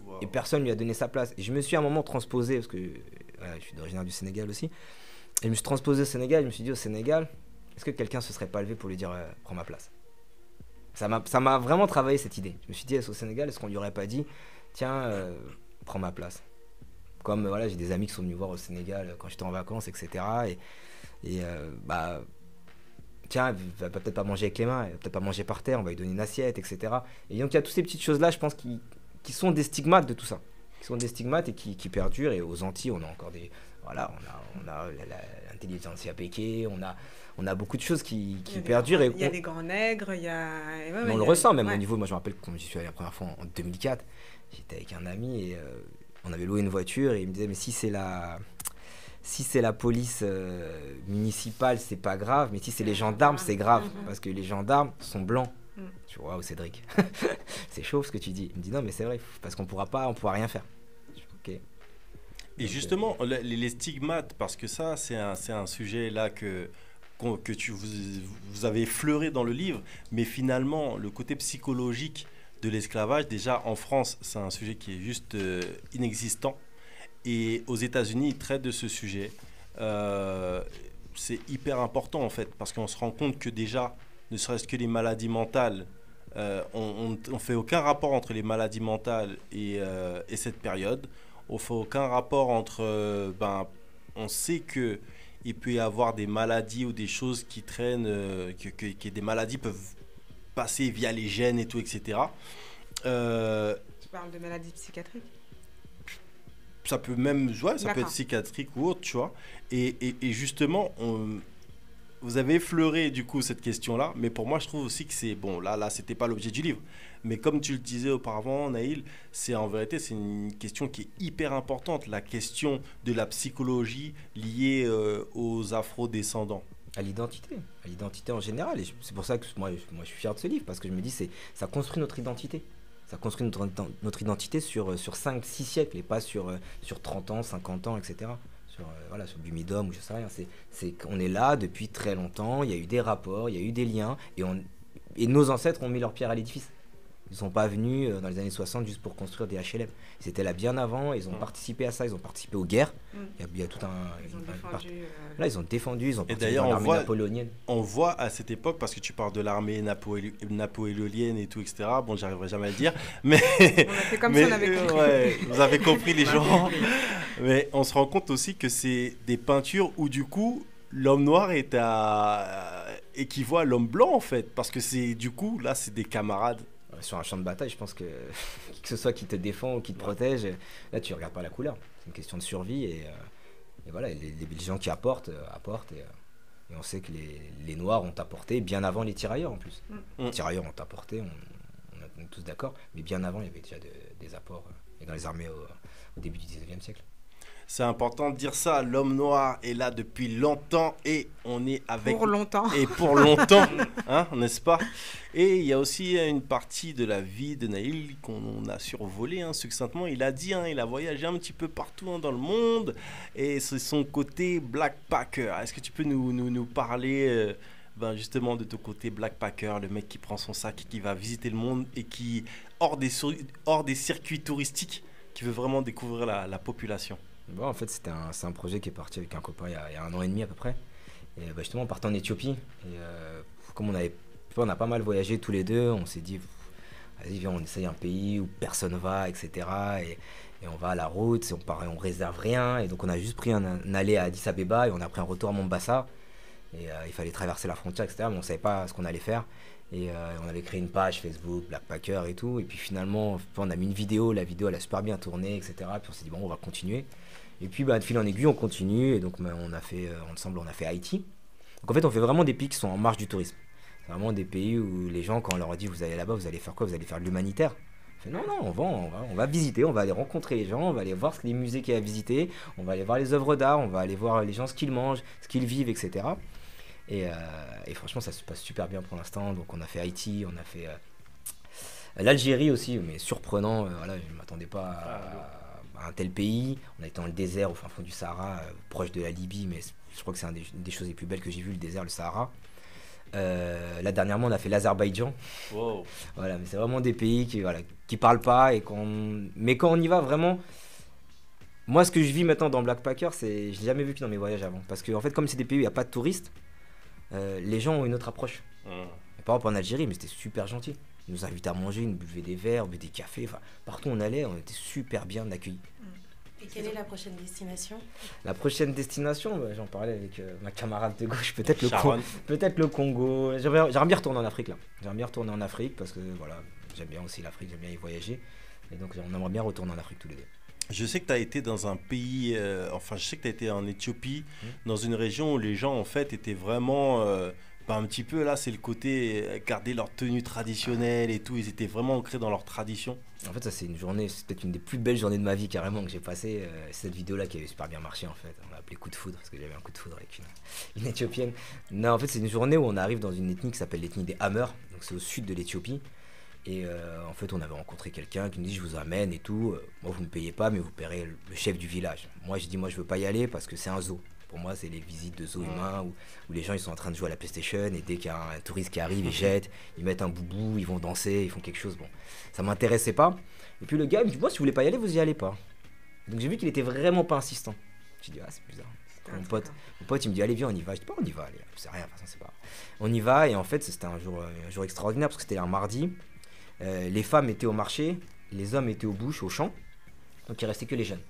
Wow. Et personne lui a donné sa place. Et je me suis à un moment transposé, parce que je suis d'origine du Sénégal aussi, et je me suis transposé au Sénégal, je me suis dit au Sénégal, est-ce que quelqu'un se serait pas levé pour lui dire prends ma place? Ça m'a vraiment travaillé cette idée. Je me suis dit au Sénégal, est-ce qu'on lui aurait pas dit tiens, prends ma place? Comme voilà, j'ai des amis qui sont venus voir au Sénégal quand j'étais en vacances, etc. Et tiens, il va peut-être pas manger avec les mains, il va peut-être pas manger par terre, on va lui donner une assiette, etc. Et donc il y a toutes ces petites choses-là, je pense, qui sont des stigmates de tout ça. Qui sont des stigmates et qui perdurent. Et aux Antilles, on a encore des... Voilà, on a l'intelligence péquée, on a beaucoup de choses qui perdurent. Il y a des grands nègres, il y a... on le ressent même au niveau... Moi, je me rappelle quand j'y suis allé la première fois en 2004, j'étais avec un ami et on avait loué une voiture et il me disait, mais si c'est la police municipale, c'est pas grave, mais si c'est les gendarmes, c'est grave, parce que les gendarmes sont blancs. Tu vois, Cédric, c'est chaud ce que tu dis. Il me dit, non, mais c'est vrai, parce qu'on pourra rien faire. Ok. Et justement, les stigmates, parce que ça, c'est un sujet là que vous avez effleuré dans le livre, mais finalement, le côté psychologique de l'esclavage, déjà en France, c'est un sujet qui est juste inexistant. Et aux États-Unis, ils traitent de ce sujet. C'est hyper important en fait, parce qu'on se rend compte que déjà, ne serait-ce que les maladies mentales, on ne fait aucun rapport entre les maladies mentales et cette période. On ne fait aucun rapport entre... on sait qu'il peut y avoir des maladies ou des choses qui traînent, que des maladies peuvent passer via les gènes et tout, etc. Tu parles de maladies psychiatriques? Ça peut même, ouais, ça peut être psychiatrique ou autre, tu vois. Et justement, vous avez effleuré du coup cette question-là, mais pour moi, je trouve aussi que c'est... Bon, là, c'était pas l'objet du livre. Mais comme tu le disais auparavant, Naïl, en vérité, c'est une question qui est hyper importante, la question de la psychologie liée aux afro-descendants. À l'identité en général. Et c'est pour ça que moi, je suis fier de ce livre, parce que je me dis, ça construit notre identité. Ça construit notre identité sur 5-6 siècles, et pas sur 30 ans, 50 ans, etc. Sur du Midom ou je sais rien. C'est qu'on est là depuis très longtemps, il y a eu des rapports, il y a eu des liens, et nos ancêtres ont mis leur pierre à l'édifice. Ils ne sont pas venus dans les années 60 juste pour construire des HLM. Ils étaient là bien avant, ils ont participé à ça, ils ont participé aux guerres. Il y a tout un... Là, ils ont défendu, ils ont participé dans l'armée napoléonienne. On voit à cette époque, parce que tu parles de l'armée napoléonienne et tout, etc. Bon, j'arriverai jamais à le dire, mais... On a fait comme ça, on avait compris. Ouais, vous avez compris les gens. Mais on se rend compte aussi que c'est des peintures où du coup, l'homme noir équivaut à l'homme blanc en fait. Parce que c'est du coup, là, c'est des camarades. Sur un champ de bataille, je pense que ce soit qui te défend ou qui te protège, là tu regardes pas la couleur, c'est une question de survie et voilà, les gens qui apportent et on sait que les Noirs ont apporté bien avant les tirailleurs en plus. Les tirailleurs ont apporté, on est tous d'accord, mais bien avant il y avait déjà des apports et dans les armées au début du 19e siècle. C'est important de dire ça, l'homme noir est là depuis longtemps et on est avec... Pour longtemps. Et pour longtemps, hein, n'est-ce pas? Et il y a aussi une partie de la vie de Naïl qu'on a survolé succinctement. Il a dit, il a voyagé un petit peu partout dans le monde et c'est son côté backpacker. Est-ce que tu peux nous parler justement de ton côté backpacker, le mec qui prend son sac et qui va visiter le monde et qui, hors des circuits touristiques, qui veut vraiment découvrir la population? Bon, en fait, c'est un projet qui est parti avec un copain il y a 1 an et demi à peu près. Et justement, on partait en Éthiopie. Et comme on a pas mal voyagé tous les deux, on s'est dit, vas-y, viens, on essaye un pays où personne va, etc. Et on va à la route, on réserve rien. Et donc, on a juste pris un aller à Addis Abeba et on a pris un retour à Mombasa. Et il fallait traverser la frontière, etc. Mais on ne savait pas ce qu'on allait faire. Et on avait créé une page Facebook, Backpacker et tout. Et puis finalement, on a mis une vidéo. La vidéo, elle a super bien tourné, etc. Puis on s'est dit, bon, on va continuer. Et puis, de fil en aiguille, on continue. Et donc, on a fait Haïti. Donc, en fait, on fait vraiment des pays qui sont en marge du tourisme. C'est vraiment des pays où les gens, quand on leur dit, vous allez là-bas, vous allez faire quoi? Vous allez faire de l'humanitaire. fait, non, on va visiter, on va aller rencontrer les gens, on va aller voir les musées qu'il y a à visiter, on va aller voir les œuvres d'art, on va aller voir les gens ce qu'ils mangent, ce qu'ils vivent, etc. Et franchement, ça se passe super bien pour l'instant. Donc on a fait Haïti, on a fait l'Algérie aussi, mais surprenant. Voilà, je ne m'attendais pas à un tel pays. On a été dans le désert, au fin fond du Sahara, proche de la Libye, mais je crois que c'est une des choses les plus belles que j'ai vues, le désert, le Sahara. Là dernièrement on a fait l'Azerbaïdjan. Wow. Voilà, mais c'est vraiment des pays qui parlent pas mais quand on y va vraiment, moi ce que je vis maintenant dans Black Packer, c'est je l'ai jamais vécu dans mes voyages avant, parce que en fait comme c'est des pays où il n'y a pas de touristes, les gens ont une autre approche. Par exemple en Algérie, mais c'était super gentil, ils nous invitaient à manger, ils nous buvaient des verres, on buvait des cafés, enfin partout où on allait on était super bien accueillis. Et quelle est la prochaine destination? La prochaine destination, j'en parlais avec ma camarade de gauche, peut-être le Congo. J'aimerais bien retourner en Afrique là. J'aimerais bien retourner en Afrique parce que voilà, j'aime bien aussi l'Afrique, j'aime bien y voyager. Et donc on aimerait bien retourner en Afrique tous les deux. Je sais que tu as été dans un pays, je sais que tu as été en Éthiopie, dans une région où les gens en fait étaient vraiment... un petit peu là, c'est le côté garder leur tenue traditionnelle et tout, ils étaient vraiment ancrés dans leur tradition. En fait, ça c'est une journée, c'est peut-être une des plus belles journées de ma vie carrément que j'ai passé. Cette vidéo-là qui avait super bien marché en fait, on l'a appelé coup de foudre parce que j'avais un coup de foudre avec une Éthiopienne. Non, en fait, c'est une journée où on arrive dans une ethnie qui s'appelle l'ethnie des Hamers, donc c'est au sud de l'Éthiopie. Et en fait, on avait rencontré quelqu'un qui nous dit je vous amène et tout. Moi, vous ne me payez pas, mais vous paierez le chef du village. Moi, je dis moi je veux pas y aller parce que c'est un zoo. Pour moi, c'est les visites de zoos humains où les gens ils sont en train de jouer à la PlayStation et dès qu'il y a un touriste qui arrive, ils jettent, ils mettent un boubou, ils vont danser, ils font quelque chose. Bon, ça m'intéressait pas. Et puis le gars il me dit, moi, si vous voulez pas y aller, vous y allez pas. Donc j'ai vu qu'il était vraiment pas insistant. J'ai dit, ah, c'est bizarre. Mon pote, il me dit, allez, viens, on y va. Je dis, on y va, allez, c'est rien, de toute façon, c'est pas. On y va et en fait, c'était un jour extraordinaire parce que c'était un mardi. Les femmes étaient au marché, les hommes étaient aux bouches, au champ. Donc il restait que les jeunes.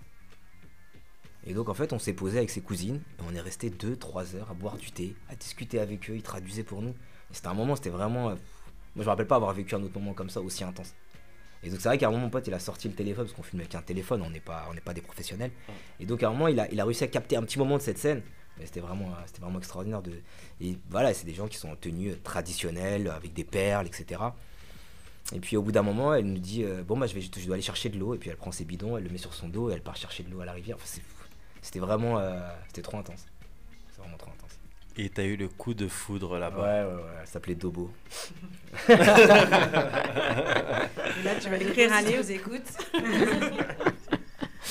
Et donc en fait on s'est posé avec ses cousines et on est resté 2-3 heures à boire du thé, à discuter avec eux, ils traduisaient pour nous. Et c'était un moment, c'était vraiment... moi je me rappelle pas avoir vécu un autre moment comme ça aussi intense. Et donc c'est vrai qu'à un moment mon pote il a sorti le téléphone, parce qu'on filme avec un téléphone, on n'est pas des professionnels. Et donc à un moment il a réussi à capter un petit moment de cette scène. Mais c'était vraiment extraordinaire. Et voilà, c'est des gens qui sont en tenue traditionnelle, avec des perles, etc. Et puis au bout d'un moment elle nous dit, je dois aller chercher de l'eau. Et puis elle prend ses bidons, elle le met sur son dos et elle part chercher de l'eau à la rivière. Enfin, c'était vraiment, c'était trop intense. C'est vraiment trop intense. Et t'as eu le coup de foudre là-bas. Ouais, elle s'appelait Dobo. Et là, tu vas écrire un livre. Vous écoute.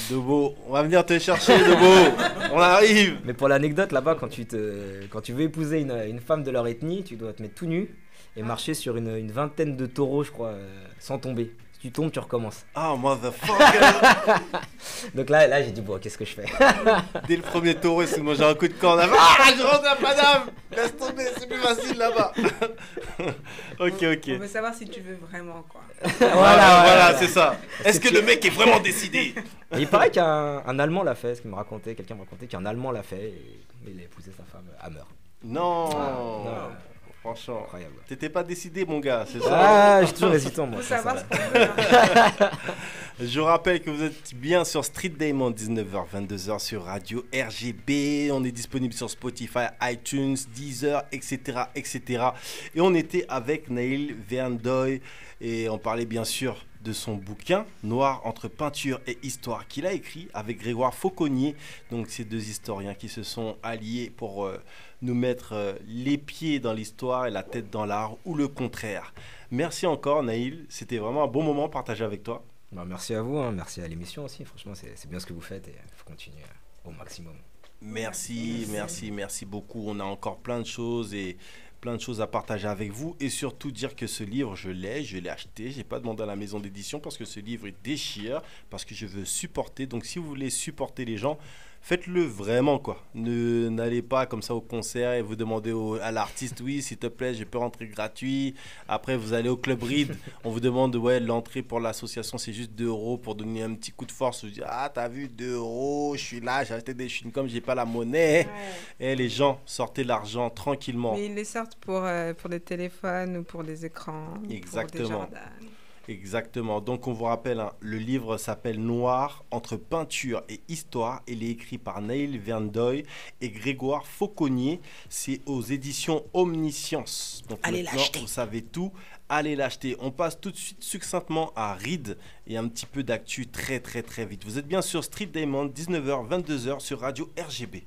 Dobo, on va venir te chercher, Dobo. On arrive. Mais pour l'anecdote, là-bas, quand tu veux épouser une femme de leur ethnie, tu dois te mettre tout nu et marcher sur une vingtaine de taureaux, je crois, sans tomber. Tu tombes, tu recommences. Ah, motherfucker. Donc là j'ai dit, bon, qu'est-ce que je fais? Dès le premier taureau, c'est moi j'ai un coup de corne. Ah, je rentre à Paname. Laisse tomber, c'est plus facile là-bas. Ok. On veut savoir si tu veux vraiment, quoi. Voilà, c'est ça. Est-ce que le mec est vraiment décidé? Et il paraît qu'un Allemand l'a fait, quelqu'un me racontait qu'un Allemand l'a fait et il a épousé sa femme Hammer. Non. Franchement, incroyable. T'étais pas décidé, mon gars, c'est ça? Ah, je suis toujours hésitant, moi. Faut savoir ce qu'on veut. Je rappelle que vous êtes bien sur Street Diamond, 19h, 22h sur Radio RGB. On est disponible sur Spotify, iTunes, Deezer, etc. Et on était avec Naïl Verndoy et on parlait bien sûr de son bouquin Noir entre peinture et histoire qu'il a écrit avec Grégoire Fauconnier. Donc ces deux historiens qui se sont alliés pour nous mettre les pieds dans l'histoire et la tête dans l'art ou le contraire. Merci encore Naïl, c'était vraiment un bon moment partagé avec toi. Merci à vous, merci à l'émission aussi. Franchement c'est bien ce que vous faites et il faut continuer au maximum. Merci beaucoup. On a encore plein de choses à partager avec vous et surtout dire que ce livre je l'ai acheté, j'ai pas demandé à la maison d'édition parce que ce livre il déchire, parce que je veux supporter. Donc si vous voulez supporter les gens, faites-le vraiment quoi. N'allez pas comme ça au concert et vous demandez à l'artiste oui s'il te plaît je peux rentrer gratuit. Après vous allez au Club Reed, on vous demande l'entrée pour l'association c'est juste 2 € pour donner un petit coup de force. Vous dites ah t'as vu 2 €, je suis là, j'ai acheté des chewing-gums, j'ai pas la monnaie. Ouais. Et les gens sortez l'argent tranquillement. Mais ils les sortent pour des téléphones ou pour des écrans. Exactement. Pour des Exactement. Donc on vous rappelle, hein, le livre s'appelle Noir entre peinture et histoire. Il est écrit par Naïl Verndoy et Grégoire Fauconnier. C'est aux éditions Omniscience. Donc allez l'acheter. Vous savez tout. Allez l'acheter. On passe tout de suite succinctement à Reed et un petit peu d'actu très très très vite. Vous êtes bien sur Street Diamond, 19h, 22h sur Radio RGB.